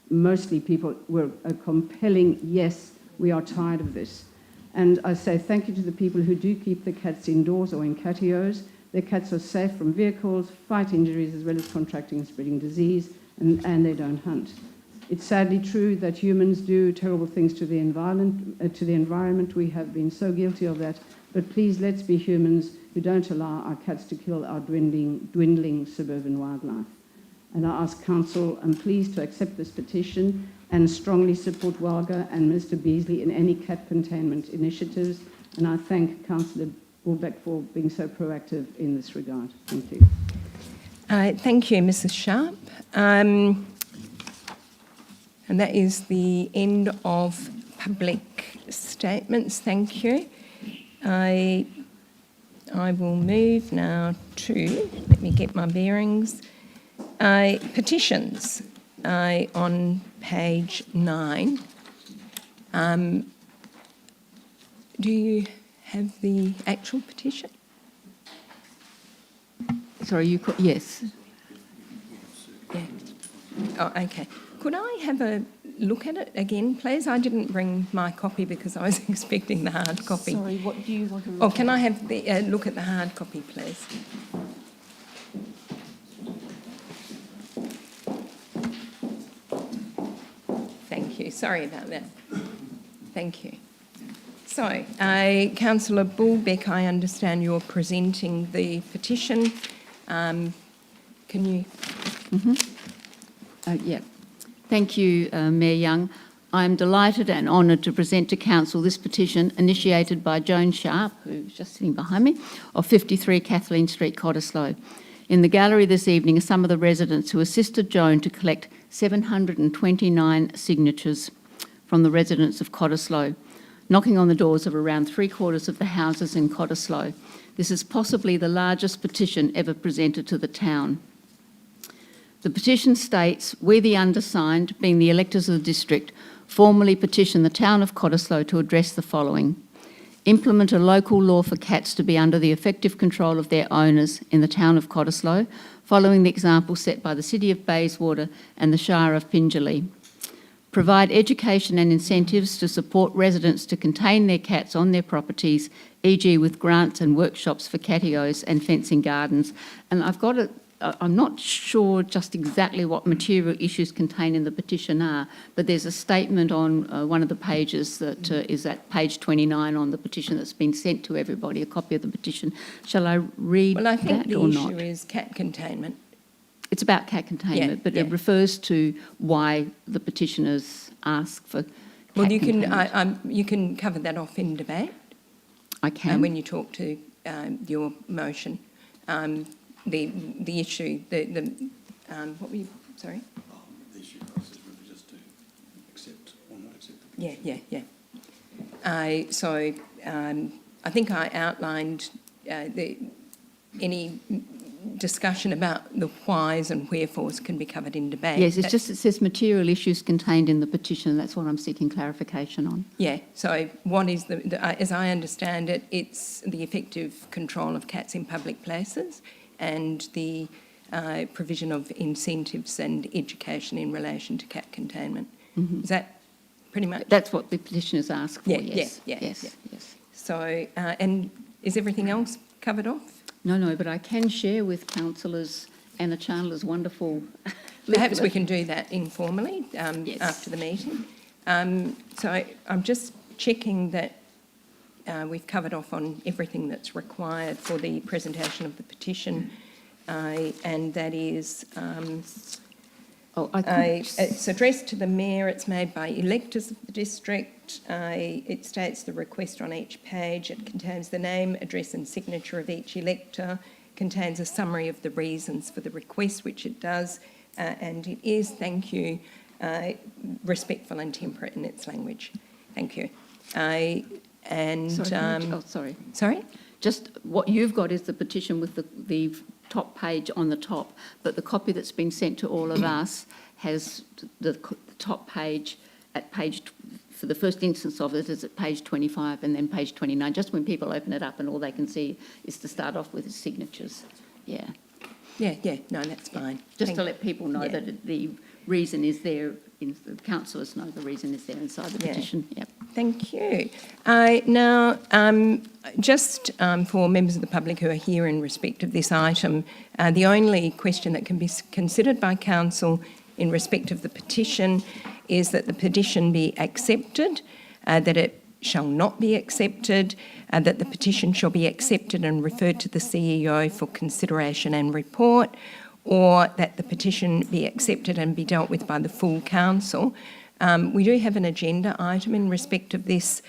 Mostly people were a compelling, yes, we are tired of this. And I say thank you to the people who do keep the cats indoors or in catios. Their cats are safe from vehicles, fight injuries, as well as contracting and spreading disease. and they don't hunt. It's sadly true that humans do terrible things to the environment. We have been so guilty of that. But please, let's be humans who don't allow our cats to kill our dwindling suburban wildlife. And I ask Council, please, to accept this petition and strongly support Walga and Mr Beasley in any cat containment initiatives. And I thank Councillor Bulbeck for being so proactive in this regard. Thank you. Thank you, Mrs Sharp. And that is the end of public statements. Thank you. I will move now to, let me get my bearings, petitions on page 9. Do you have the actual petition? Sorry, you could, yes. Yeah. Oh, okay. Could I have a look at it again, please? I didn't bring my copy because I was expecting the hard copy. Sorry, what do you want to look Oh, can I have the look at the hard copy, please? Thank you. Sorry about that. Thank you. So, Councillor Bulbeck, I understand you're presenting the petition. Can you? Yeah. Thank you, Mayor Young. I am delighted and honoured to present to Council this petition initiated by Joan Sharp, who's just sitting behind me, of 53 Kathleen Street, Cottesloe. In the gallery this evening are some of the residents who assisted Joan to collect 729 signatures from the residents of Cottesloe, knocking on the doors of around 3/4 of the houses in Cottesloe. This is possibly the largest petition ever presented to the town. The petition states, we the undersigned, being the electors of the district, formally petition the town of Cottesloe to address the following. Implement a local law for cats to be under the effective control of their owners in the town of Cottesloe, following the example set by the City of Bayswater and the Shire of Pingelly. Provide education and incentives to support residents to contain their cats on their properties, e.g. with grants and workshops for catios and fencing gardens. And I'm not sure just exactly what material issues contained in the petition are, but there's a statement on one of the pages that is at page 29 on the petition that's been sent to everybody, a copy of the petition. Shall I read that or not? Well, I think the issue is cat containment. It's about cat containment, but it refers to why the petitioners ask for cat containment. You can cover that off in debate. I can. When you talk to your motion. The issue, what were you, sorry? The issue process really just to accept or not accept the petition. Yeah. So I think I outlined any discussion about the whys and wherefores can be covered in debate. Yes, it says material issues contained in the petition. That's what I'm seeking clarification on. Yeah, so what is as I understand it, it's the effective control of cats in public places and the provision of incentives and education in relation to cat containment. Mm-hmm. Is that pretty much? That's what the petitioners ask for, yes. Yes. So, and is everything else covered off? No, but I can share with councillors Anna Chandler's wonderful Perhaps we can do that informally after the meeting. So I'm just checking that we've covered off on everything that's required for the presentation of the petition, and that is it's addressed to the Mayor. It's made by electors of the district. It states the request on each page. It contains the name, address and signature of each elector, contains a summary of the reasons for the request, which it does, and it is, thank you, respectful and temperate in its language. Thank you. Sorry. Sorry? Just what you've got is the petition with the top page on the top, but the copy that's been sent to all of us has the top page at for the first instance of it is at page 25 and then page 29, just when people open it up and all they can see is to start off with is signatures. Yeah. Yeah, no, that's fine. Just to let people know that the reason is there, the councillors know the reason is there inside the petition. Yep. Thank you. Now, just for members of the public who are here in respect of this item, the only question that can be considered by council in respect of the petition is that the petition be accepted, that it shall not be accepted, that the petition shall be accepted and referred to the CEO for consideration and report, or that the petition be accepted and be dealt with by the full council. We do have an agenda item in respect of this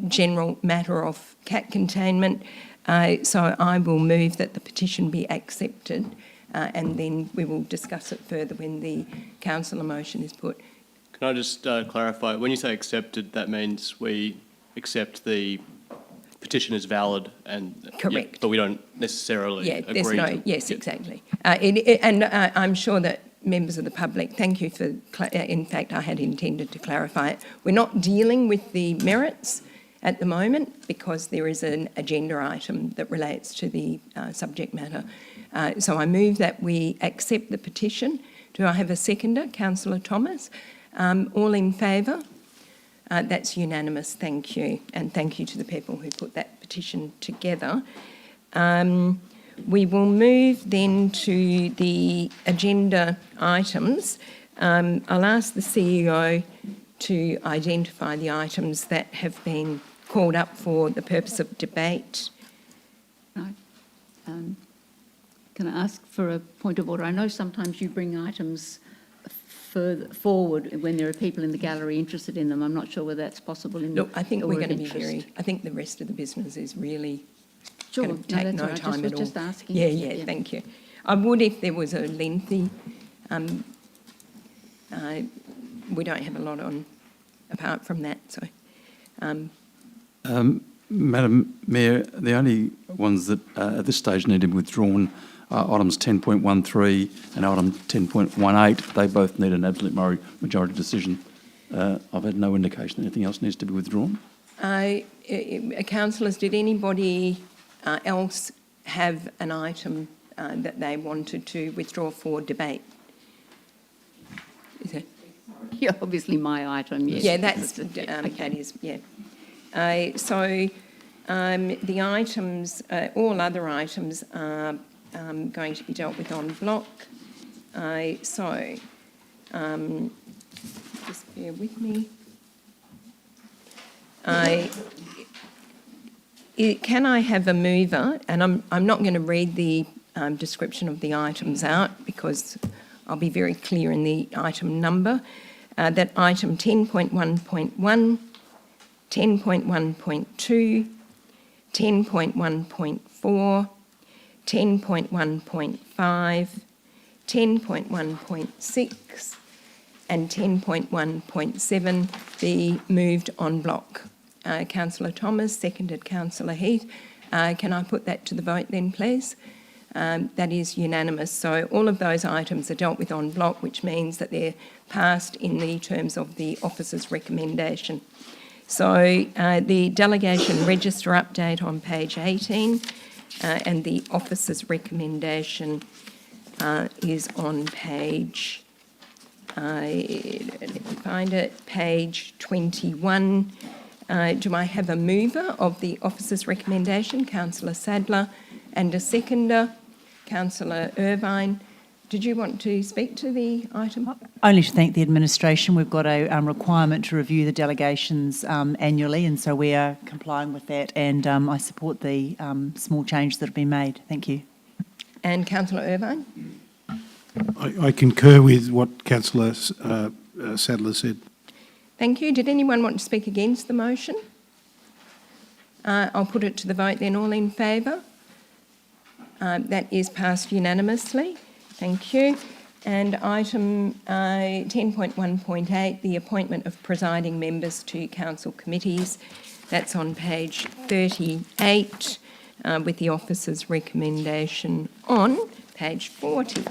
general matter of cat containment, so I will move that the petition be accepted, and then we will discuss it further when the councillor motion is put. Can I just clarify? When you say accepted, that means we accept the petition is valid and... Correct. Yeah, but we don't necessarily agree to... Yes, exactly. I'm sure that members of the public, thank you for... in fact, I had intended to clarify it. We're not dealing with the merits at the moment because there is an agenda item that relates to the subject matter. So I move that we accept the petition. Do I have a seconder? Councillor Thomas. All in favour? That's unanimous, thank you. And thank you to the people who put that petition together. We will move then to the agenda items. I'll ask the CEO to identify the items that have been called up for the purpose of debate. Right. Can I ask for a point of order? I know sometimes you bring items further forward when there are people in the gallery interested in them. I'm not sure whether that's possible in Look, I think we're order going of to be interest. I think the rest of the business is really Sure, going to take that's no all right. time Was at all. just asking. Yeah, thank you. I would if there was a lengthy... we don't have a lot on apart from that, so... Madam Mayor, the only ones that at this stage need to be withdrawn are items 10.13 and item 10.18. They both need an absolute majority decision. I've had no indication anything else needs to be withdrawn. Councillors, did anybody else have an item that they wanted to withdraw for debate? Is it? Yeah, obviously my item, yes. Yeah, that is, yeah. So the items, all other items are going to be dealt with en bloc. So just bear with me. Can I have a mover? And I'm not going to read the description of the items out because I'll be very clear in the item number. That item 10.1.1, 10.1.2, 10.1.4, 10.1.5, 10.1.6 and 10.1.7 be moved en bloc. Councillor Thomas, seconded Councillor Heath. Can I put that to the vote then, please? That is unanimous. So all of those items are dealt with en bloc, which means that they're passed in the terms of the officer's recommendation. So the delegation register update on page 18 and the officer's recommendation is on page, let me find it, page 21. Do I have a mover of the officer's recommendation? Councillor Sadler, and a seconder, Councillor Irvine. Did you want to speak to the item? Only to thank the administration. We've got a requirement to review the delegations annually, and so we are complying with that, and I support the small changes that have been made. Thank you. And Councillor Irvine? I concur with what Councillor Sadler said. Thank you. Did anyone want to speak against the motion? I'll put it to the vote then. All in favour? That is passed unanimously. Thank you. And item 10.1.8, the appointment of presiding members to council committees. That's on page 38 with the officer's recommendation on page 40.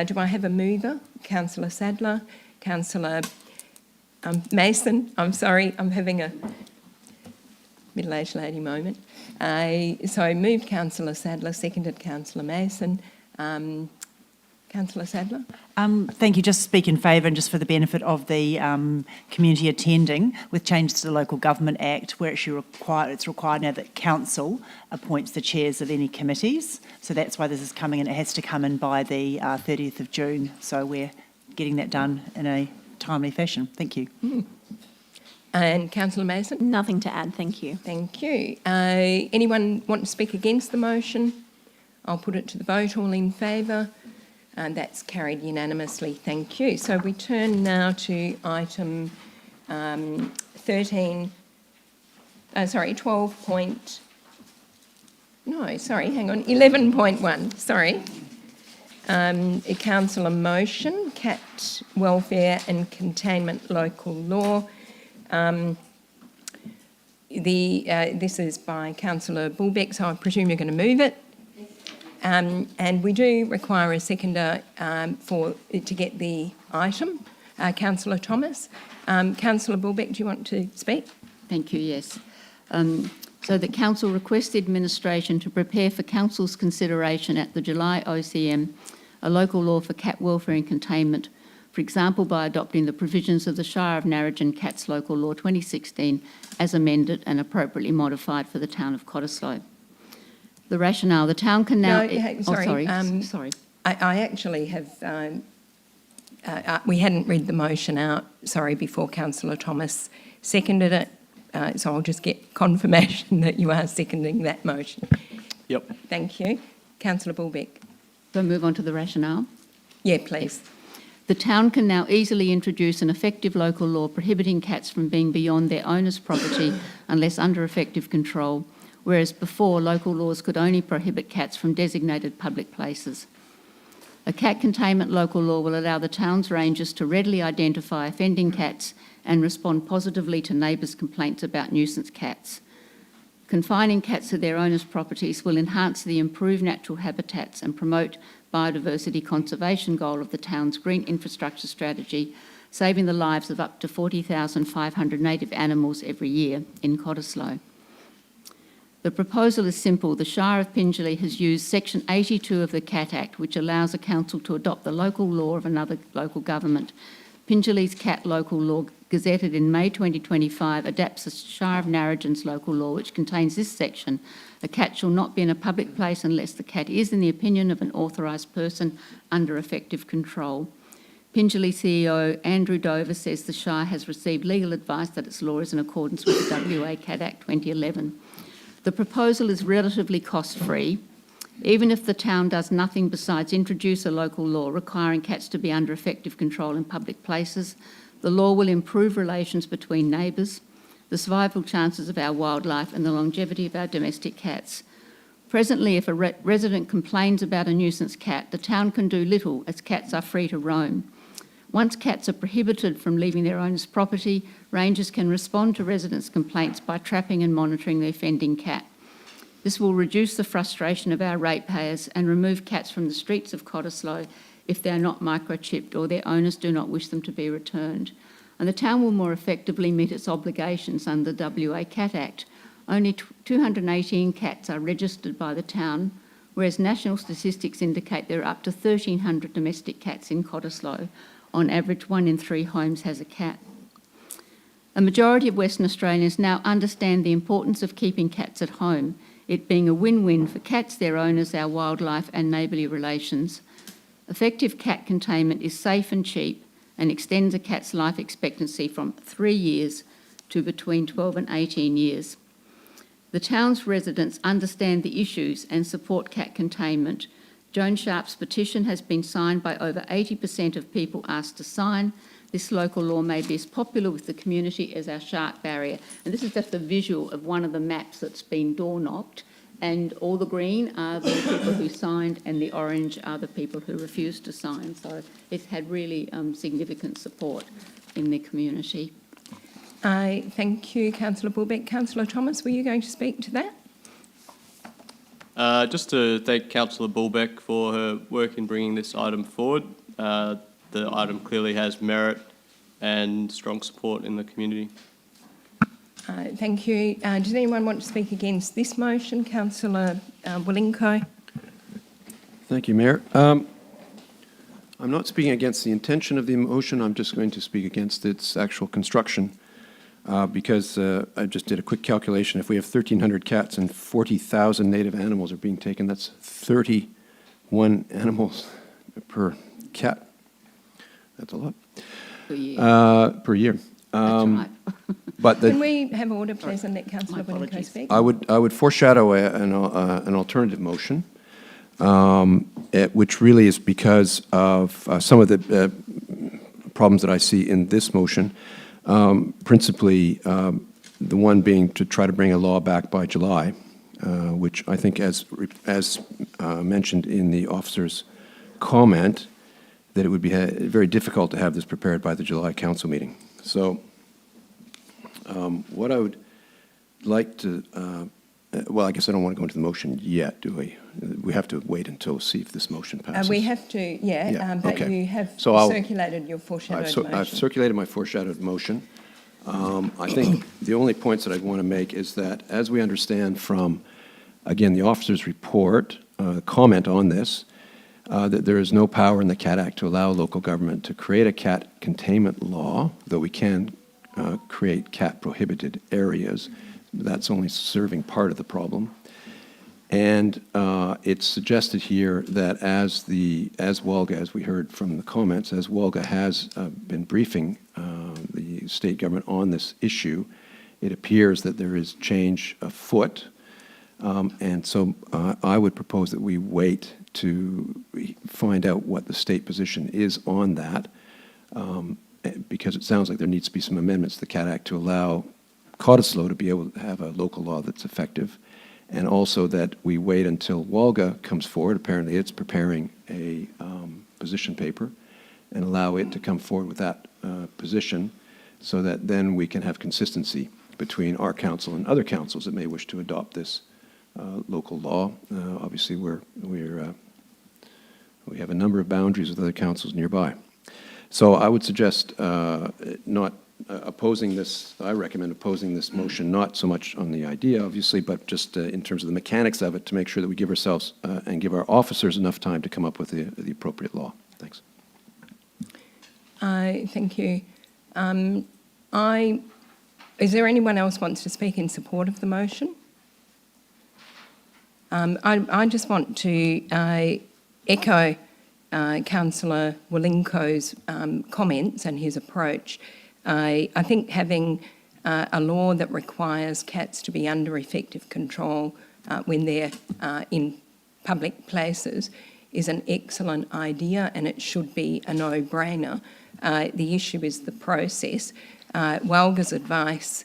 Do I have a mover? Councillor Sadler, Councillor Mason. I'm sorry, I'm having a middle-aged lady moment. So moved Councillor Sadler, seconded Councillor Mason. Councillor Sadler? Thank you. Just speak in favour and just for the benefit of the community attending, with changes to the Local Government Act, where it's required now that council appoints the chairs of any committees. So that's why this is coming in. It has to come in by the 30th of June. So we're getting that done in a timely fashion. Thank you. And Councillor Mason? Nothing to add, thank you. Thank you. Anyone want to speak against the motion? I'll put it to the vote. All in favour? That's carried unanimously. Thank you. So we turn now to item 11.1. Sorry. A councillor motion, cat welfare and containment local law. This is by Councillor Bulbeck, so I presume you're going to move it. And we do require a seconder to get the item. Councillor Thomas. Councillor Bulbeck, do you want to speak? Thank you, yes. So that Council requests the administration to prepare for Council's consideration at the July OCM a local law for cat welfare and containment, for example by adopting the provisions of the Shire of Narrogin Cats Local Law 2016 as amended and appropriately modified for the town of Cottesloe. The rationale, the town can now... Sorry. I actually have... we hadn't read the motion out, before Councillor Thomas seconded it, so I'll just get confirmation that you are seconding that motion. Yep. Thank you. Councillor Bulbeck. So move on to the rationale. Yeah, please. The town can now easily introduce an effective local law prohibiting cats from being beyond their owner's property unless under effective control, whereas before local laws could only prohibit cats from designated public places. A cat containment local law will allow the town's rangers to readily identify offending cats and respond positively to neighbours' complaints about nuisance cats. Confining cats to their owners' properties will enhance the improved natural habitats and promote biodiversity conservation goal of the town's green infrastructure strategy, saving the lives of up to 40,500 native animals every year in Cottesloe. The proposal is simple. The Shire of Pingelly has used Section 82 of the Cat Act, which allows a council to adopt the local law of another local government. Pingelly's Cat Local Law, gazetted in May 2025, adapts the Shire of Narrogin's local law, which contains this section: a cat shall not be in a public place unless the cat is, in the opinion of an authorised person, under effective control. Pingelly CEO Andrew Dover says the Shire has received legal advice that its law is in accordance with the WA Cat Act 2011. The proposal is relatively cost-free. Even if the town does nothing besides introduce a local law requiring cats to be under effective control in public places, the law will improve relations between neighbours, the survival chances of our wildlife and the longevity of our domestic cats. Presently, if a resident complains about a nuisance cat, the town can do little as cats are free to roam. Once cats are prohibited from leaving their owner's property, rangers can respond to residents' complaints by trapping and monitoring the offending cat. This will reduce the frustration of our ratepayers and remove cats from the streets of Cottesloe if they are not microchipped or their owners do not wish them to be returned. And the town will more effectively meet its obligations under the WA Cat Act. Only 218 cats are registered by the town, whereas national statistics indicate there are up to 1,300 domestic cats in Cottesloe. On average, 1 in 3 homes has a cat. A majority of Western Australians now understand the importance of keeping cats at home, it being a win-win for cats, their owners, our wildlife and neighbourly relations. Effective cat containment is safe and cheap and extends a cat's life expectancy from 3 years to between 12 and 18 years. The town's residents understand the issues and support cat containment. Joan Sharp's petition has been signed by over 80% of people asked to sign. This local law may be as popular with the community as our shark barrier. And this is just a visual of one of the maps that's been door-knocked. And all the green are the people who signed and the orange are the people who refused to sign. So it's had really significant support in the community. Thank you, Councillor Bulbeck. Councillor Thomas, were you going to speak to that? Just to thank Councillor Bulbeck for her work in bringing this item forward. The item clearly has merit and strong support in the community. Thank you. Does anyone want to speak against this motion? Councillor Wilinko. Thank you, Mayor. I'm not speaking against the intention of the motion, I'm just going to speak against its actual construction, because I just did a quick calculation. If we have 1,300 cats and 40,000 native animals are being taken, that's 31 animals per cat. That's a lot. Per year. Per year. That's right. But Can we have order, please, and let Councillor My Wilinko apologies. speak? I would foreshadow an alternative motion, which really is because of some of the problems that I see in this motion, principally the one being to try to bring a law back by July, which I think, as mentioned in the officer's comment, that it would be very difficult to have this prepared by the July council meeting. So what I would like to, well, I guess I don't want to go into the motion yet, do we? We have to wait until see if this motion passes. We have to, but okay. you have So I'll- circulated your foreshadowed motion. I've circulated my foreshadowed motion. I think the only points that I'd want to make is that, as we understand from, again, the officer's report, comment on this, that there is no power in the Cat Act to allow local government to create a cat containment law, though we can create cat prohibited areas. That's only serving part of the problem. And it's suggested here that as WALGA, as we heard from the comments, as WALGA has been briefing the state government on this issue, it appears that there is change afoot. And so I would propose that we wait to find out what the state position is on that, because it sounds like there needs to be some amendments to the Cat Act to allow Cottesloe to be able to have a local law that's effective, and also that we wait until WALGA comes forward. Apparently it's preparing a position paper, and allow it to come forward with that position, so that then we can have consistency between our council and other councils that may wish to adopt this local law. Obviously, we have a number of boundaries with other councils nearby. So I would suggest not opposing this. I recommend opposing this motion, not so much on the idea, obviously, but just in terms of the mechanics of it, to make sure that we give ourselves and give our officers enough time to come up with the appropriate law. Thanks. Thank you. Is there anyone else wants to speak in support of the motion? I just want to echo Councillor Wilinko's comments and his approach. I think having a law that requires cats to be under effective control when they're in public places is an excellent idea, and it should be a no-brainer. The issue is the process. WALGA's advice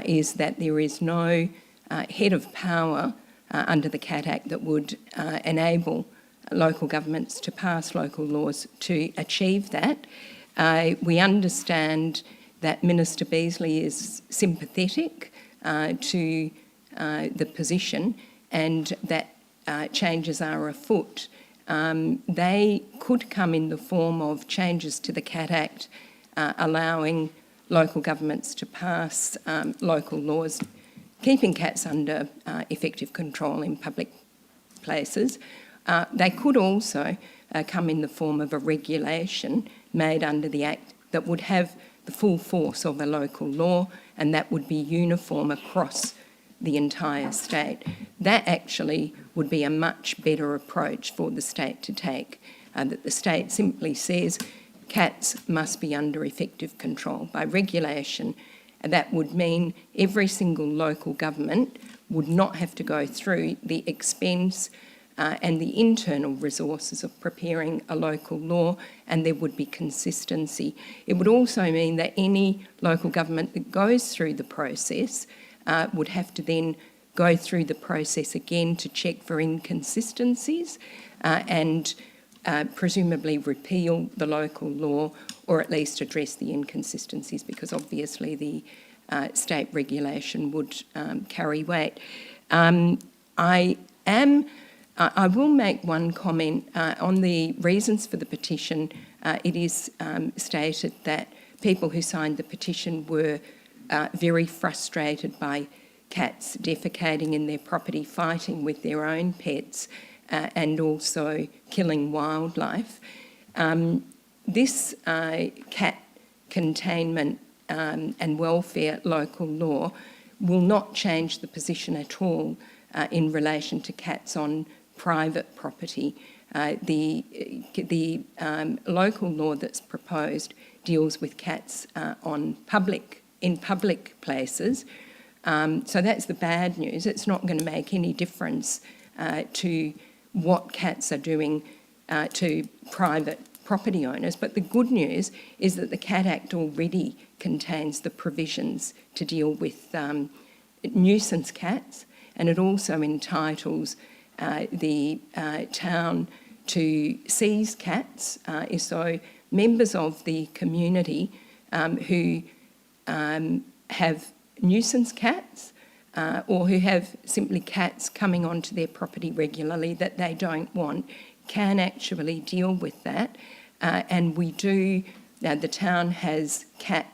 is that there is no head of power under the Cat Act that would enable local governments to pass local laws to achieve that. We understand that Minister Beasley is sympathetic to the position, and that changes are afoot. They could come in the form of changes to the Cat Act, allowing local governments to pass local laws keeping cats under effective control in public places. They could also come in the form of a regulation made under the Act that would have the full force of a local law, and that would be uniform across the entire state. That actually would be a much better approach for the state to take, that the state simply says cats must be under effective control by regulation. And that would mean every single local government would not have to go through the expense and the internal resources of preparing a local law, and there would be consistency. It would also mean that any local government that goes through the process would have to then go through the process again to check for inconsistencies and presumably repeal the local law, or at least address the inconsistencies, because obviously the state regulation would carry weight. I will make one comment on the reasons for the petition. It is stated that people who signed the petition were very frustrated by cats defecating in their property, fighting with their own pets, and also killing wildlife. This cat containment and welfare local law will not change the position at all in relation to cats on private property. The local law that's proposed deals with cats in public places. So that's the bad news. It's not going to make any difference to what cats are doing to private property owners. But the good news is that the Cat Act already contains the provisions to deal with nuisance cats, and it also entitles the town to seize cats. So members of the community who have nuisance cats or who have simply cats coming onto their property regularly that they don't want can actually deal with that. And we do, the town has cat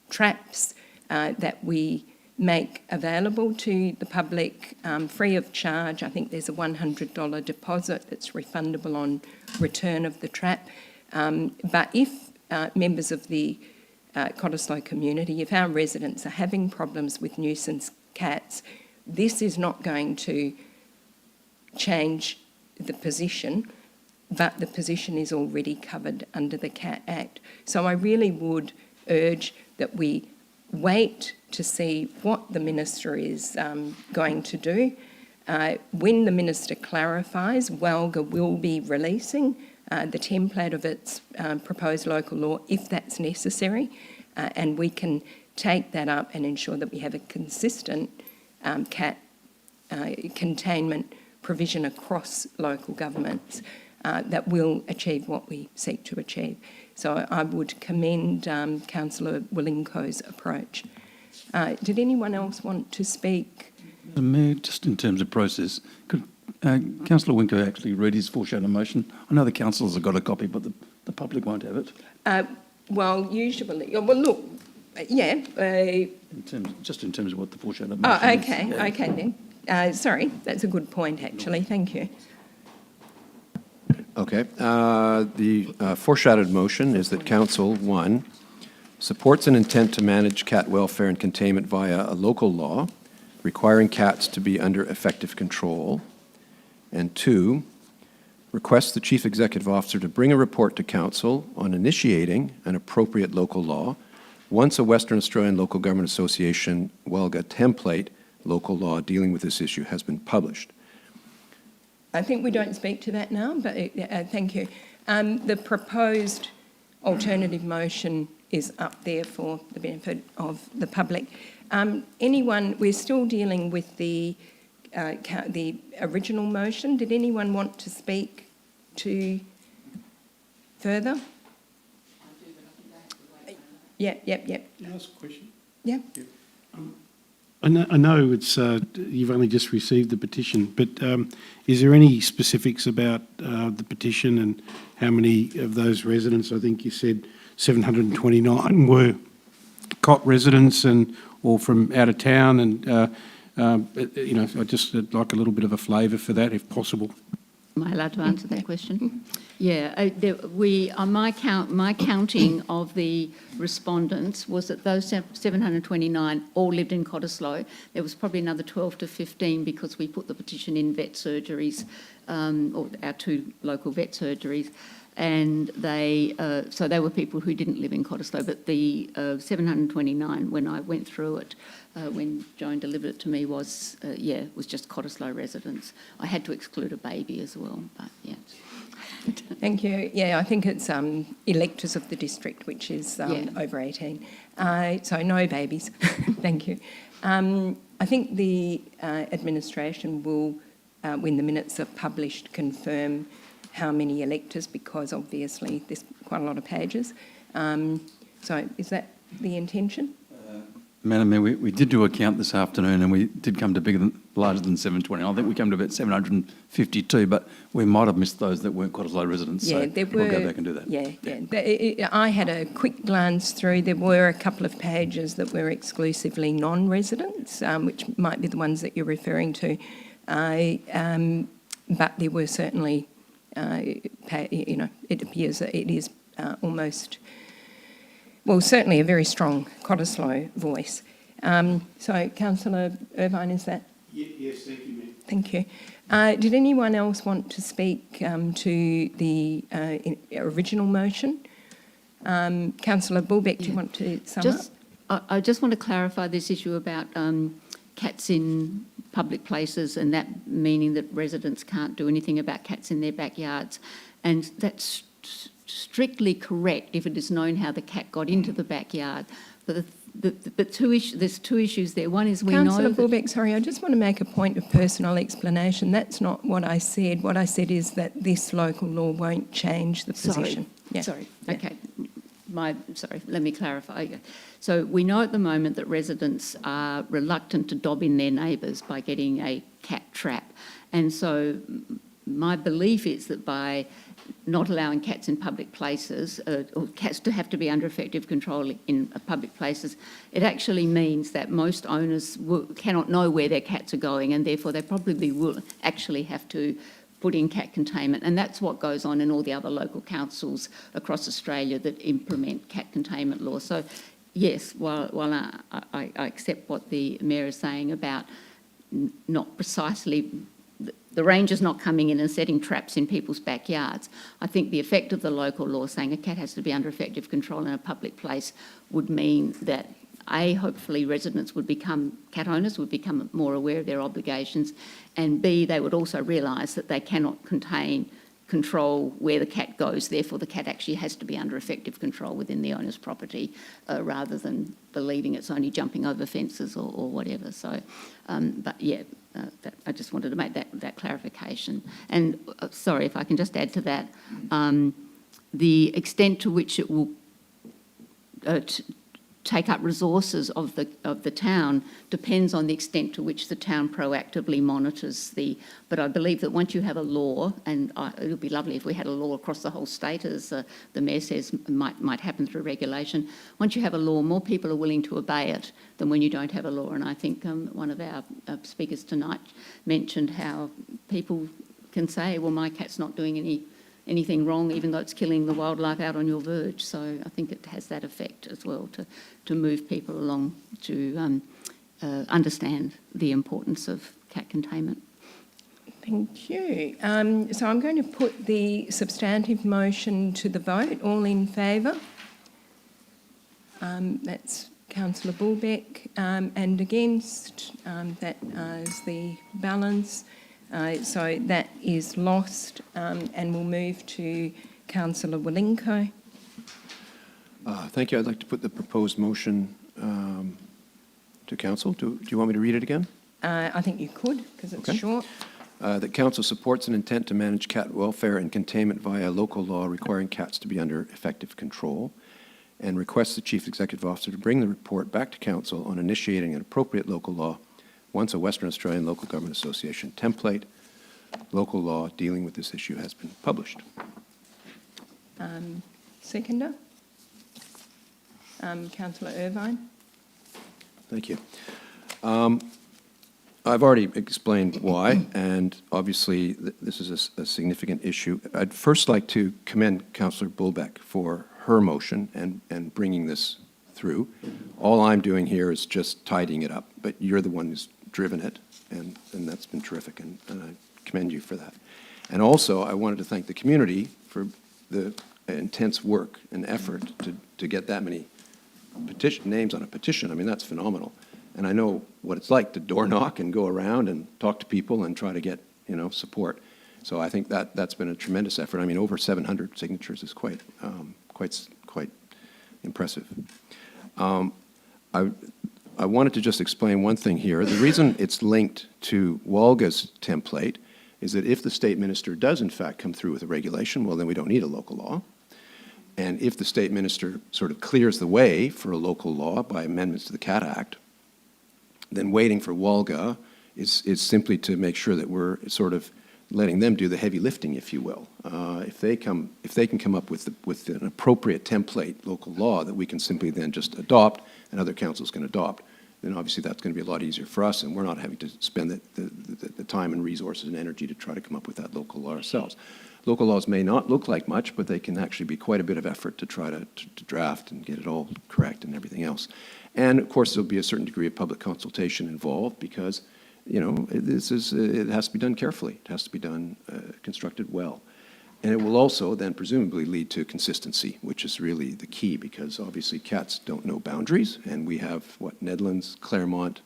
traps that we make available to the public free of charge. I think there's a $100 deposit that's refundable on return of the trap. But if members of the Cottesloe community, if our residents are having problems with nuisance cats, this is not going to change the position, but the position is already covered under the Cat Act. So I really would urge that we wait to see what the Minister is going to do. When the Minister clarifies, WALGA will be releasing the template of its proposed local law if that's necessary, and we can take that up and ensure that we have a consistent cat containment provision across local governments that will achieve what we seek to achieve. So I would commend Councillor Wilinko's approach. Did anyone else want to speak? Mayor, just in terms of process, could Councillor Winko actually read his foreshadowed motion? I know the councillors have got a copy, but the public won't have it. Well, usually, well, look, yeah. Just in terms of what the foreshadowed Oh, motion okay, is. Yeah. okay then. Sorry, that's a good point, actually. Thank you. Okay. The foreshadowed motion is that Council, 1, supports an intent to manage cat welfare and containment via a local law requiring cats to be under effective control, and 2, requests the Chief Executive Officer to bring a report to Council on initiating an appropriate local law once a Western Australian Local Government Association WALGA template local law dealing with this issue has been published. I think we don't speak to that now, but thank you. The proposed alternative motion is up there for the benefit of the public. We're still dealing with the original motion. Did anyone want to speak to further? Yep. Can I ask a question? Yeah. I know it's you've only just received the petition, but is there any specifics about the petition and how many of those residents? I think you said 729 were COT residents or from out of town, and I'd just like a little bit of a flavour for that, if possible. Am I allowed to answer that question? Yeah, my counting of the respondents was that those 729 all lived in Cottesloe. There was probably another 12 to 15 because we put the petition in vet surgeries, or our 2 local vet surgeries, and so they were people who didn't live in Cottesloe. But the 729, when I went through it, when Joan delivered it to me, was just Cottesloe residents. I had to exclude a baby as well, but yeah. Thank you. Yeah, I think it's electors of the district, which is over 18. So no babies. Thank you. I think the administration will, when the minutes are published, confirm how many electors, because obviously there's quite a lot of pages. So is that the intention? Madam Mayor, we did do a count this afternoon and we did come to larger than 720. I think we came to about 752, but we might have missed those that weren't Cottesloe residents. Yeah, so we'll go back and do that. Yeah. I had a quick glance through. There were a couple of pages that were exclusively non-residents, which might be the ones that you're referring to. But there were certainly it appears that it is almost, well, certainly a very strong Cottesloe voice. So, Councillor Irvine, is that? Yes, thank you, Mayor. Thank you. Did anyone else want to speak to the original motion? Councillor Bulbeck, do you want to sum up? I just want to clarify this issue about cats in public places, and that meaning that residents can't do anything about cats in their backyards. And that's strictly correct if it is known how the cat got into the backyard. But there's two issues there. One is we know... Councillor Bulbeck, sorry, I just want to make a point of personal explanation. That's not what I said. What I said is that this local law won't change the position. Sorry. Okay. Let me clarify. So we know at the moment that residents are reluctant to dob in their neighbours by getting a cat trap. And so my belief is that by not allowing cats in public places, or cats to have to be under effective control in public places, it actually means that most owners cannot know where their cats are going, and therefore they probably will actually have to put in cat containment. And that's what goes on in all the other local councils across Australia that implement cat containment laws. So yes, while I accept what the Mayor is saying about not precisely the rangers not coming in and setting traps in people's backyards, I think the effect of the local law saying a cat has to be under effective control in a public place would mean that A, hopefully residents would become, cat owners would become more aware of their obligations, and B, they would also realise that they cannot control where the cat goes, therefore the cat actually has to be under effective control within the owner's property rather than believing it's only jumping over fences or whatever. So, I just wanted to make that clarification. And sorry, if I can just add to that, the extent to which it will take up resources of the town depends on the extent to which the town proactively monitors but I believe that once you have a law, and it would be lovely if we had a law across the whole state, as the Mayor says might happen through regulation. Once you have a law, more people are willing to obey it than when you don't have a law. And I think one of our speakers tonight mentioned how people can say, well, my cat's not doing anything wrong, even though it's killing the wildlife out on your verge. So I think it has that effect as well to move people along to understand the importance of cat containment. Thank you. So I'm going to put the substantive motion to the vote. All in favour? That's Councillor Bulbeck. And against, that is the balance. So that is lost, and we'll move to Councillor Wilenko. Thank you. I'd like to put the proposed motion to Council. Do you want me to read it again? I think you could, because it's short. That Council supports an intent to manage cat welfare and containment via local law requiring cats to be under effective control, and requests the Chief Executive Officer to bring the report back to Council on initiating an appropriate local law once a Western Australian Local Government Association template local law dealing with this issue has been published. Seconder? Councillor Irvine? Thank you. I've already explained why, and obviously this is a significant issue. I'd first like to commend Councillor Bulbeck for her motion and bringing this through. All I'm doing here is just tidying it up, but you're the one who's driven it, and that's been terrific, and I commend you for that. And also, I wanted to thank the community for the intense work and effort to get that many names on a petition. I mean, that's phenomenal. And I know what it's like to door knock and go around and talk to people and try to get, support. So I think that's been a tremendous effort. I mean, over 700 signatures is quite impressive. I wanted to just explain one thing here. The reason it's linked to WALGA's template is that if the state minister does in fact come through with a regulation, well, then we don't need a local law. And if the state minister sort of clears the way for a local law by amendments to the Cat Act, then waiting for WALGA is simply to make sure that we're sort of letting them do the heavy lifting, if you will. If they can come up with an appropriate template local law that we can simply then just adopt and other councils can adopt, then obviously that's going to be a lot easier for us, and we're not having to spend the time and resources and energy to try to come up with that local law ourselves. local laws may not look like much, but they can actually be quite a bit of effort to try to draft and get it all correct and everything else. And of course, there'll be a certain degree of public consultation involved because, it has to be done carefully. It has to be done, constructed well. And it will also then presumably lead to consistency, which is really the key because obviously cats don't know boundaries. And we have, Nedlands, Claremont,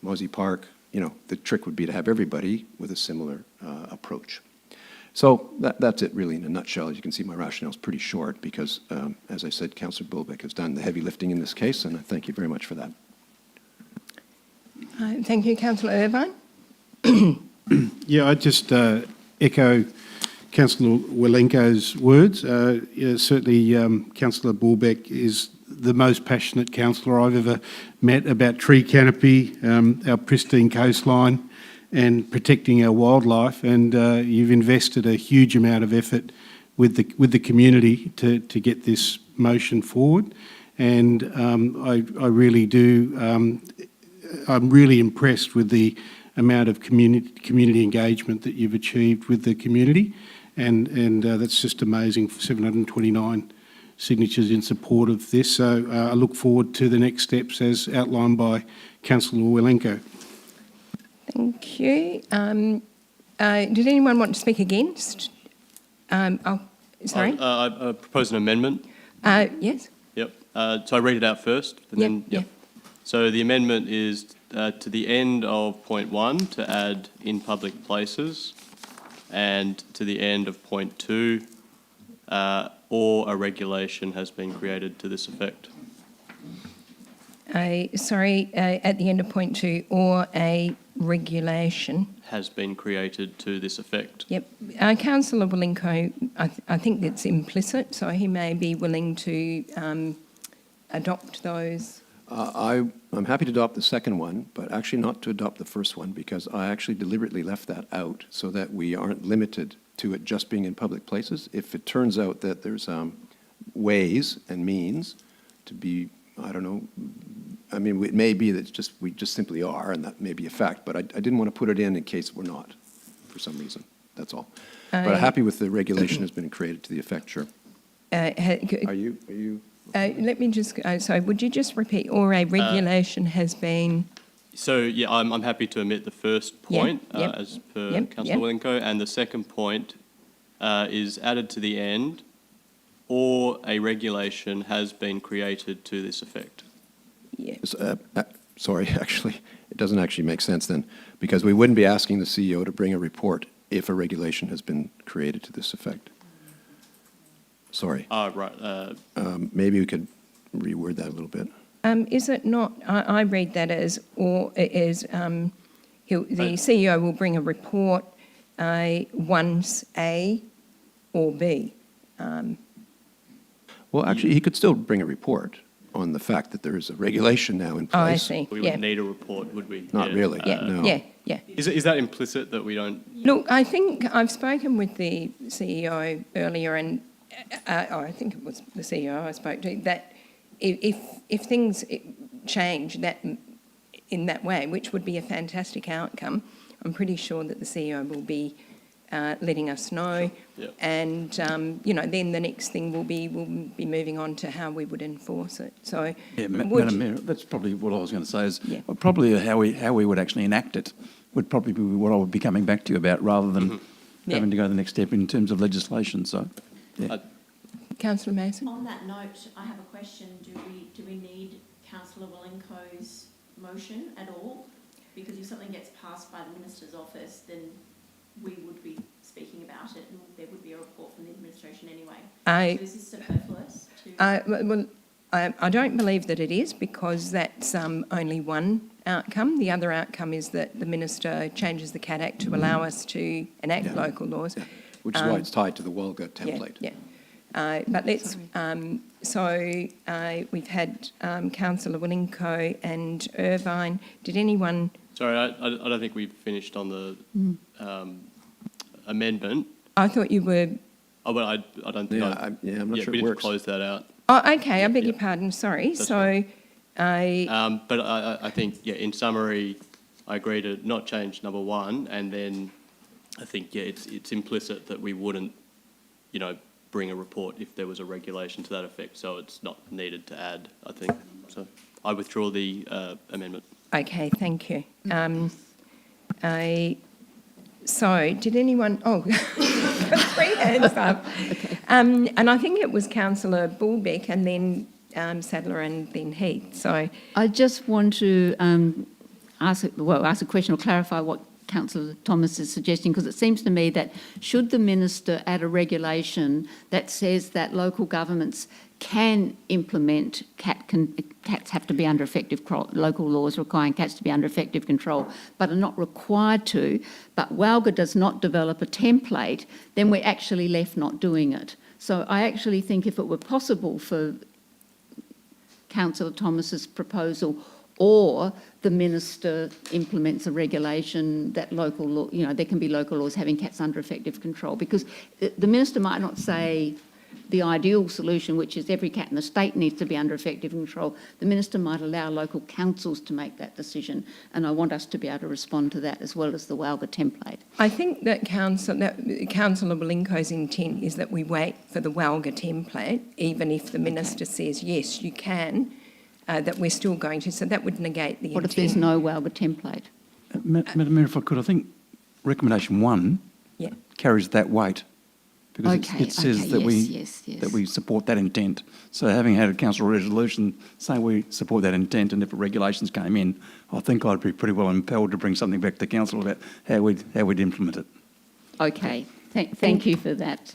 Mosey Park. The trick would be to have everybody with a similar approach. So that's it really in a nutshell. As you can see, my rationale is pretty short because, as I said, Councillor Bulbeck has done the heavy lifting in this case, and I thank you very much for that. Thank you, Councillor Irvine. Yeah, I just echo Councillor Wilenko's words. Certainly, Councillor Bulbeck is the most passionate councillor I've ever met about tree canopy, our pristine coastline, and protecting our wildlife. And you've invested a huge amount of effort with the community to get this motion forward. And I really do. I'm really impressed with the amount of community engagement that you've achieved with the community, and that's just amazing. 729 signatures in support of this. So I look forward to the next steps as outlined by Councillor Wilenko. Thank you. Did anyone want to speak against? Sorry. I propose an amendment. Yes. Yep. So I read it out first. And then, Yep. So the amendment is to the end of point 1 to add in public places, and to the end of point 2, or a regulation has been created to this effect. Sorry, at the end of point 2, or a regulation. Has been created to this effect. Yep. Councillor Wilenko, I think that's implicit, so he may be willing to adopt those. I'm happy to adopt the second one, but actually not to adopt the first one because I actually deliberately left that out so that we aren't limited to it just being in public places. If it turns out that there's ways and means to be, I don't know, I mean, it may be that we just simply are, and that may be a fact, but I didn't want to put it in case we're not, for some reason. That's all. But I'm happy with the regulation has been created to the effect, sure. Are you? Let me just, sorry, would you just repeat, or a regulation has been? So, yeah, I'm happy to omit the first point as per Councillor Wilenko, and the second point is added to the end, or a regulation has been created to this effect. Yeah. Sorry, actually, it doesn't actually make sense then, because we wouldn't be asking the CEO to bring a report if a regulation has been created to this effect. Sorry. Right. Maybe we could reword that a little bit. Is it not, I read that as, or it is, the CEO will bring a report once A or B. Well, actually, he could still bring a report on the fact that there is a regulation now in place. Oh, I see. We wouldn't need a report, would we? Not really, no. Yeah. Is that implicit that we don't? Look, I think I've spoken with the CEO earlier, and I think it was the CEO I spoke to, that if things change in that way, which would be a fantastic outcome, I'm pretty sure that the CEO will be letting us know. Yep. And, then the next thing we'll be moving on to how we would enforce it. So, Yeah, Madam Mayor, that's probably what I was going to say is probably how we would actually enact it would probably be what I would be coming back to you about rather than having to go the next step in terms of legislation. So, yeah. Councillor Mason? On that note, I have a question. Do we need Councillor Wilenko's motion at all? Because if something gets passed by the Minister's office, then we would be speaking about it and there would be a report from the administration anyway. So is this superfluous? I don't believe that it is because that's only one outcome. The other outcome is that the Minister changes the CAT Act to allow us to enact local laws. Yeah. Which is why it's tied to the WOLGA template. Yeah. But let's, we've had Councillor Wilenko and Irvine. Did anyone? Sorry, I don't think we've finished on the amendment. I thought you were. Oh, well, I don't think. I'm not sure we it need works. to close that out. Oh, okay. I beg your pardon. Sorry. That's so, but I think, in summary, I agree to not change number 1 and then I think, yeah, it's implicit that we wouldn't, bring a report if there was a regulation to that effect, so it's not needed to add, I think. So I withdraw the amendment. Okay, thank you. So, did anyone... Oh, got 3 hands up. Okay. And I think it was Councillor Bulbeck and then Sadler and then Heath. So I just want to ask a question or clarify what Councillor Thomas is suggesting, because it seems to me that should the minister add a regulation that says that local governments can implement cats have to be under effective local laws requiring cats to be under effective control, but are not required to, but WALGA does not develop a template, then we're actually left not doing it. So I actually think if it were possible for Councillor Thomas's proposal, or the minister implements a regulation that local law, there can be local laws having cats under effective control, because the minister might not say the ideal solution, which is every cat in the state needs to be under effective control. The minister might allow local councils to make that decision, and I want us to be able to respond to that as well as the WALGA template. I think that Councillor Malinko's intent is that we wait for the WALGA template, even if the minister says, yes, you can, that we're still going to. So that would negate the intent. What if there's no WALGA template? Madam Mayor, if I could, I think recommendation 1 carries that weight, because it says that we support that intent. So having had a council resolution saying we support that intent, and if regulations came in, I think I'd be pretty well impelled to bring something back to council about how we'd implement it. Okay, thank you for that.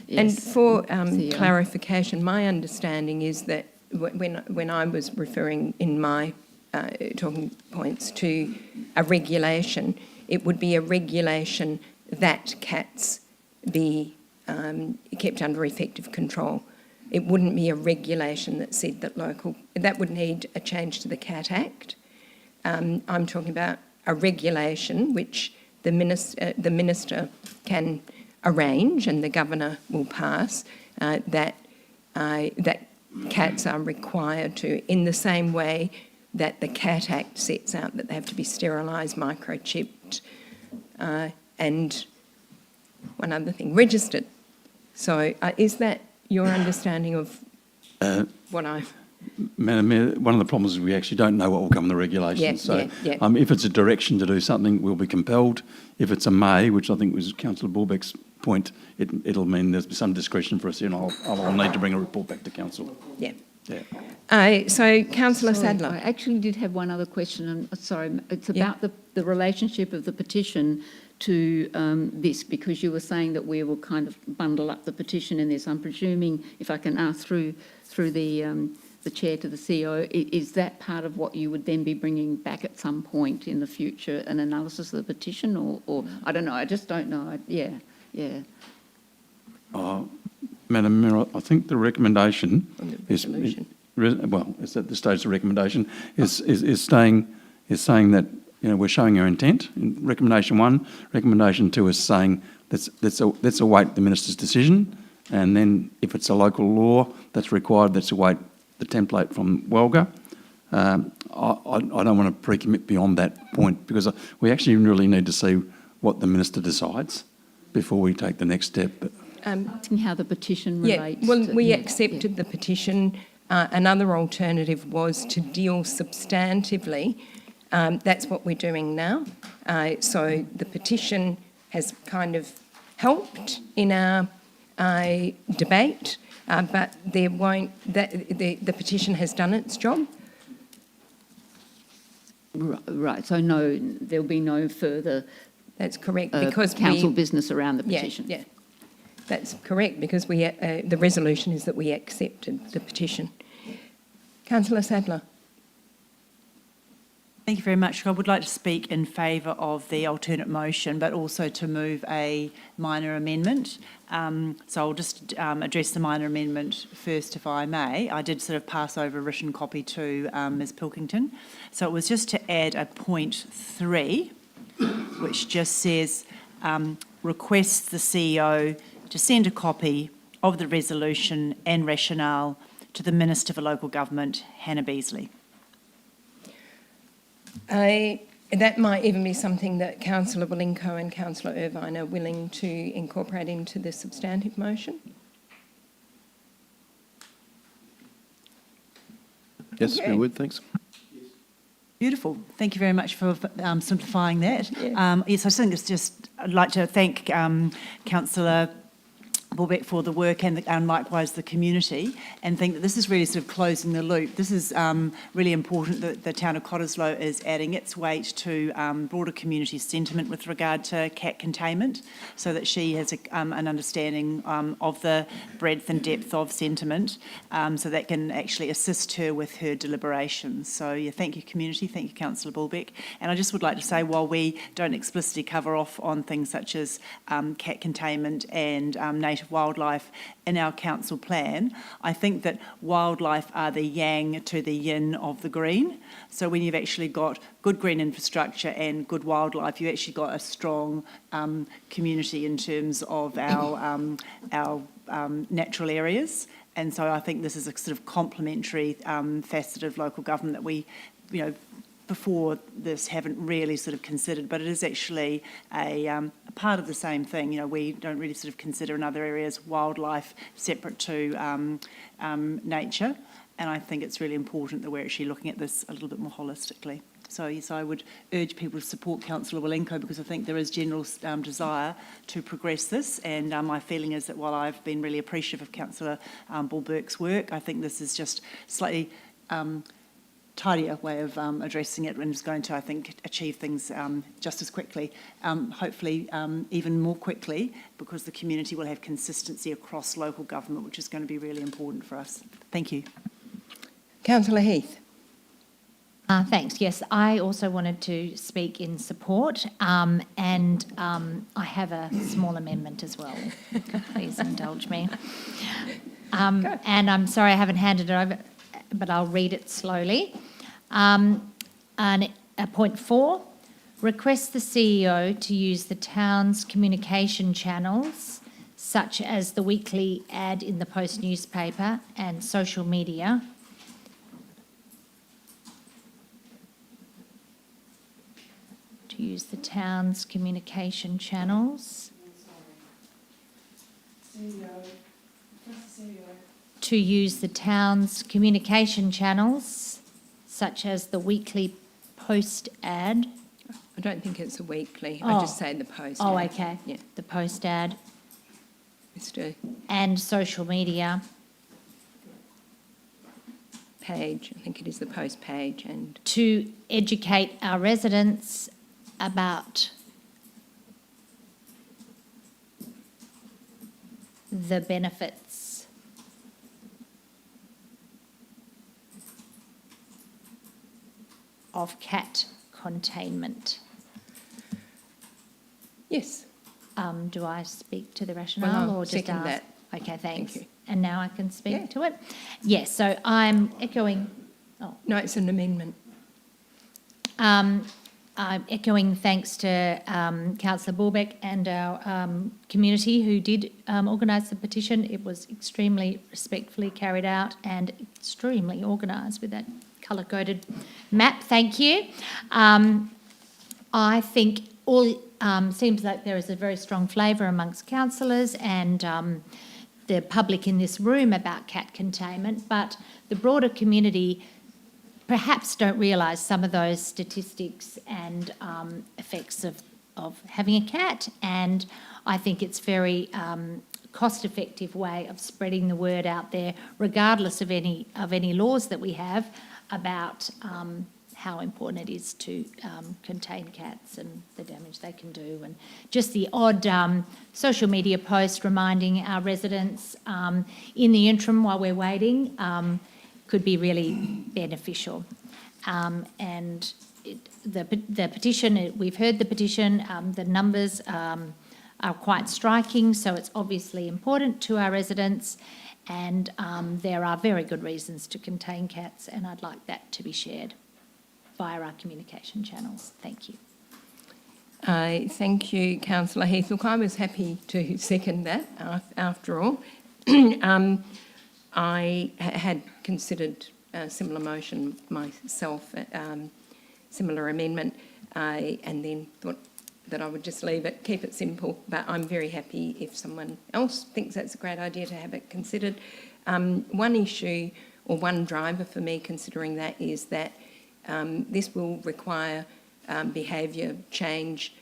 And for clarification, my understanding is that when I was referring in my talking points to a regulation, it would be a regulation that cats be kept under effective control. It wouldn't be a regulation that said that that would need a change to the Cat Act. I'm talking about a regulation which the minister can arrange and the governor will pass, that cats are required to, in the same way that the Cat Act sets out that they have to be sterilised, microchipped, and one other thing, registered. So is that your understanding of what I've... Madam Mayor, one of the problems is we actually don't know what will come in the regulations. If it's a direction to do something, we'll be compelled. If it's a may, which I think was Councillor Bulbeck's point, it'll mean there's some discretion for us, and I'll need to bring a report back to council. Yeah. Yeah. So, Councillor Sadler. I actually did have one other question, and sorry, it's about the relationship of the petition to this, because you were saying that we will kind of bundle up the petition in this. I'm presuming, if I can ask through the chair to the CEO, is that part of what you would then be bringing back at some point in the future, an analysis of the petition, or I don't know, I just don't know. Madam Mayor, I think the recommendation is, it's at the stage of the recommendation, is saying that we're showing our intent. In recommendation 1, recommendation 2 is saying let's await the minister's decision, and then if it's a local law that's required, let's await the template from WALGA. I don't want to pre-commit beyond that point, because we actually really need to see what the minister decides before we take the next step. Asking how the petition relates. We accepted the petition. Another alternative was to deal substantively. That's what we're doing now. So the petition has kind of helped in our debate, but there won't. The petition has done its job. Right. So no, there'll be no further. That's correct, because council business around the petition. Yeah, that's correct, because the resolution is that we accepted the petition. Councillor Sadler. Thank you very much. I would like to speak in favour of the alternate motion, but also to move a minor amendment. So I'll just address the minor amendment first, if I may. I did sort of pass over a written copy to Ms Pilkington. So it was just to add a point 3, which just says, requests the CEO to send a copy of the resolution and rationale to the Minister for Local Government, Hannah Beasley. That might even be something that Councillor Wilenko and Councillor Irvine are willing to incorporate into the substantive motion. Yes, Okay. we would, thanks. Beautiful. Thank you very much for simplifying that. Yeah. Yes, I think it's just, I'd like to thank Councillor Bulbeck for the work and likewise the community, and think that this is really sort of closing the loop. This is really important that the town of Cottesloe is adding its weight to broader community sentiment with regard to cat containment, so that she has an understanding of the breadth and depth of sentiment, so that can actually assist her with her deliberations. So yeah, thank you community, thank you Councillor Bulbeck. And I just would like to say, while we don't explicitly cover off on things such as cat containment and native wildlife in our council plan, I think that wildlife are the yang to the yin of the green. So when you've actually got good green infrastructure and good wildlife, you've actually got a strong community in terms of our natural areas. And so I think this is a sort of complementary facet of local government that we, before this haven't really sort of considered, but it is actually a part of the same thing. We don't really sort of consider in other areas wildlife separate to nature, and I think it's really important that we're actually looking at this a little bit more holistically. So yes, I would urge people to support Councillor Wilenko, because I think there is general desire to progress this, and my feeling is that while I've been really appreciative of Councillor Bulbeck's work, I think this is just slightly tidier way of addressing it, and is going to, I think, achieve things just as quickly, hopefully even more quickly, because the community will have consistency across local government, which is going to be really important for us. Thank you. Councillor Heath. Thanks. Yes, I also wanted to speak in support, and I have a small amendment as well. Please indulge me. And I'm sorry I haven't handed it over, but I'll read it slowly. Point 4, request the CEO to use the town's communication channels, such as the weekly ad in the Post newspaper and social media, to use the town's communication channels. To use the town's communication channels, such as the weekly Post ad. I don't think it's a weekly. I just say the Post. Oh, ad. okay. Yeah. The Post ad. Mr. And social media. Page. I think it is the Post page. And to educate our residents about the benefits of cat containment. Yes. Do I speak to the rationale Well, or just second ask? that. Okay, thanks. Thank you. And now I can speak Yeah. to it? Yes, so I'm echoing... Oh. No, it's an amendment. I'm echoing thanks to Councillor Bulbeck and our community who did organise the petition. It was extremely respectfully carried out and extremely organised with that colour-coded map. Thank you. I think seems like there is a very strong flavour amongst councillors and the public in this room about cat containment, but the broader community perhaps don't realise some of those statistics and effects of having a cat, and I think it's very cost-effective way of spreading the word out there, regardless of any laws that we have about how important it is to contain cats and the damage they can do, and just the odd social media post reminding our residents in the interim while we're waiting could be really beneficial. And the petition, we've heard the petition, the numbers are quite striking, so it's obviously important to our residents, and there are very good reasons to contain cats, and I'd like that to be shared via our communication channels. Thank you. Thank you, Councillor Heath. Look, I was happy to second that after all. I had considered a similar motion myself, similar amendment. and then thought that I would just leave it, keep it simple, but I'm very happy if someone else thinks that's a great idea to have it considered. One issue or one driver for me considering that is that this will require behaviour change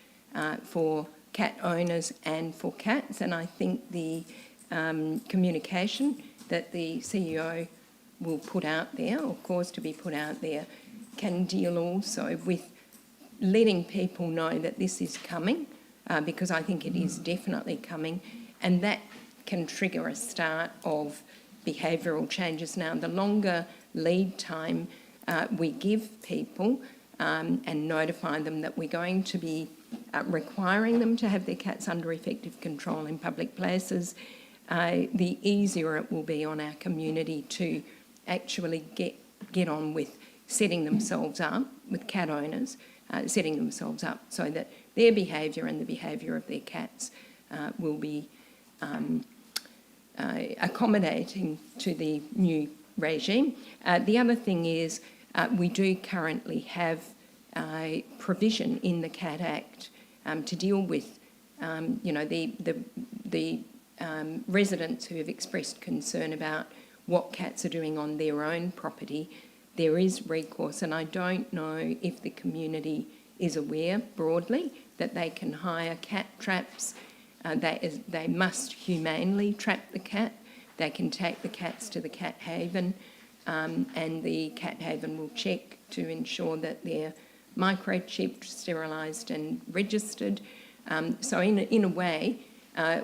for cat owners and for cats, and I think the communication that the CEO will put out there, or cause to be put out there, can deal also with letting people know that this is coming, because I think it is definitely coming, and that can trigger a start of behavioural changes. Now, the longer lead time we give people and notify them that we're going to be requiring them to have their cats under effective control in public places, the easier it will be on our community to actually get on with setting themselves up, with cat owners, setting themselves up so that their behaviour and the behaviour of their cats will be accommodating to the new regime. The other thing is we do currently have provision in the Cat Act to deal with, the residents who have expressed concern about what cats are doing on their own property. There is recourse, and I don't know if the community is aware broadly that they can hire cat traps. They must humanely trap the cat. They can take the cats to the cat haven, and the cat haven will check to ensure that they're microchipped, sterilised and registered. So in a way,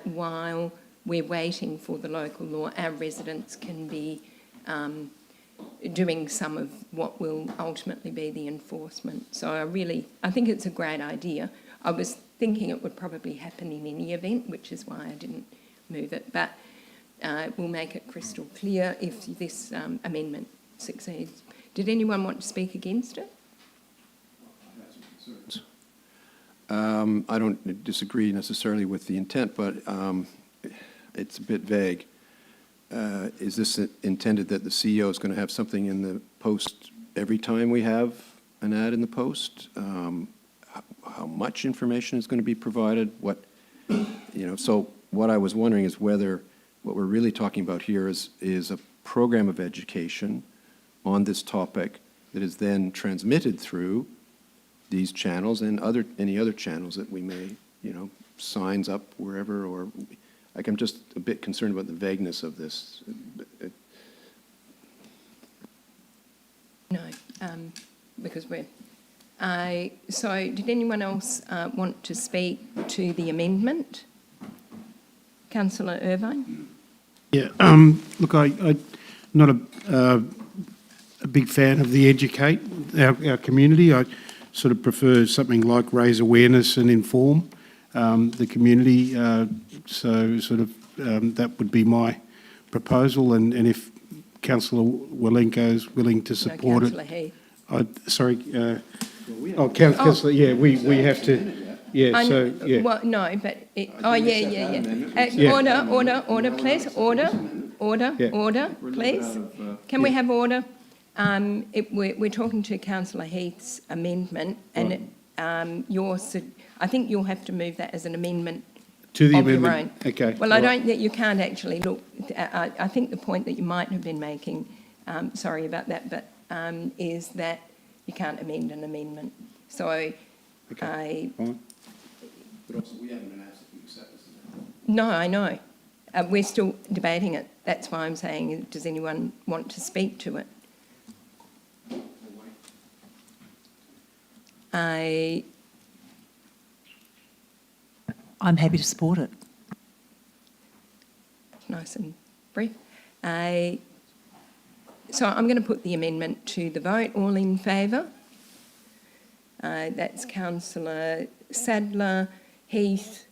while we're waiting for the local law, our residents can be doing some of what will ultimately be the enforcement. So I think it's a great idea. I was thinking it would probably happen in any event, which is why I didn't move it. But we'll make it crystal clear if this amendment succeeds. Did anyone want to speak against it? I don't disagree necessarily with the intent, but it's a bit vague. Is this intended that the CEO is going to have something in the post every time we have an ad in the post? How much information is going to be provided? So what I was wondering is whether what we're really talking about here is a program of education on this topic that is then transmitted through these channels and any other channels that we may, signs up wherever, or I'm just a bit concerned about the vagueness of this. No, because we're... so did anyone else want to speak to the amendment? Councillor Irvine? Yeah, look, I'm not a big fan of the educate our community. I sort of prefer something like raise awareness and inform the community. So sort of that would be my proposal. And if Councillor Wilenko is willing to support Councillor Heath. Councillor, yeah, we have to, yeah, so, yeah. Well, no, but... Order, please. Order, please. Can we have order? We're talking to Councillor Heath's amendment, and I think you'll have to move that as an amendment to the of amendment. Your own. Okay. Well, I don't think you can't actually look. I think the point that you might have been making, sorry about that, but is that you can't amend an amendment. So, okay. Fine. But also, we haven't been asked if we accept this. No, I know. We're still debating it. That's why I'm saying, does anyone want to speak to it? I'm happy to support it. Nice and brief. So I'm going to put the amendment to the vote. All in favour? That's Councillor Sadler, Heath,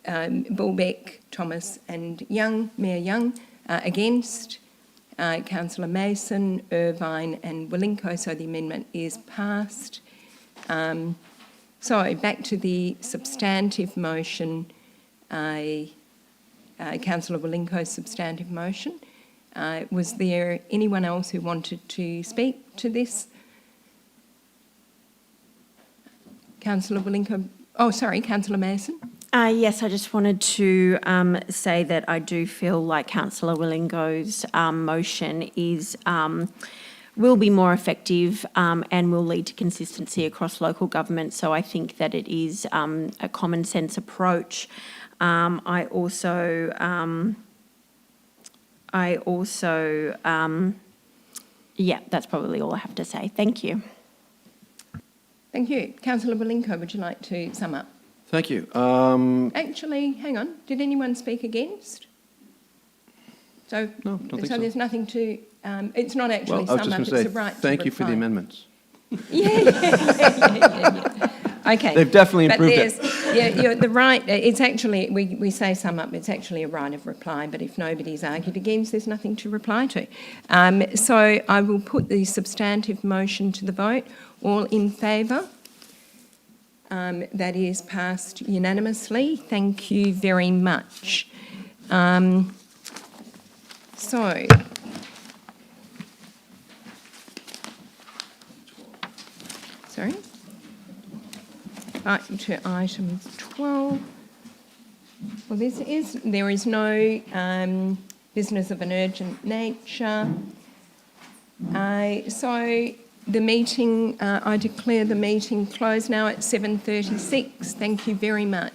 Bulbeck, Thomas and Young, Mayor Young. Against, Councillor Mason, Irvine and Wilenko. So the amendment is passed. So back to the substantive motion, Councillor Wilenko's substantive motion. Was there anyone else who wanted to speak to this? Councillor Wilinko. Oh, sorry, Councillor Mason. Yes, I just wanted to say that I do feel like Councillor Wilingo's motion is will be more effective and will lead to consistency across local government. So I think that it is a common sense approach. I also, yeah, that's probably all I have to say. Thank you. Thank you. Councillor Wilinko, would you like to sum up? Thank you. Actually, hang on. Did anyone speak against? So, No, don't think so. there's nothing to. It's not actually Well, I was sum just up. going It's to a say, right. thank to you for the reply. amendments. Yeah. Okay. They've definitely But improved it. there's- Yeah, you're the right. It's actually we say sum up. It's actually a right of reply. But if nobody's argued against, there's nothing to reply to. So I will put the substantive motion to the vote. All in favour? That is passed unanimously. Thank you very much. So, sorry. To item 12. Well, there is no business of an urgent nature. So the meeting, I declare the meeting closed now at 7:36. Thank you very much.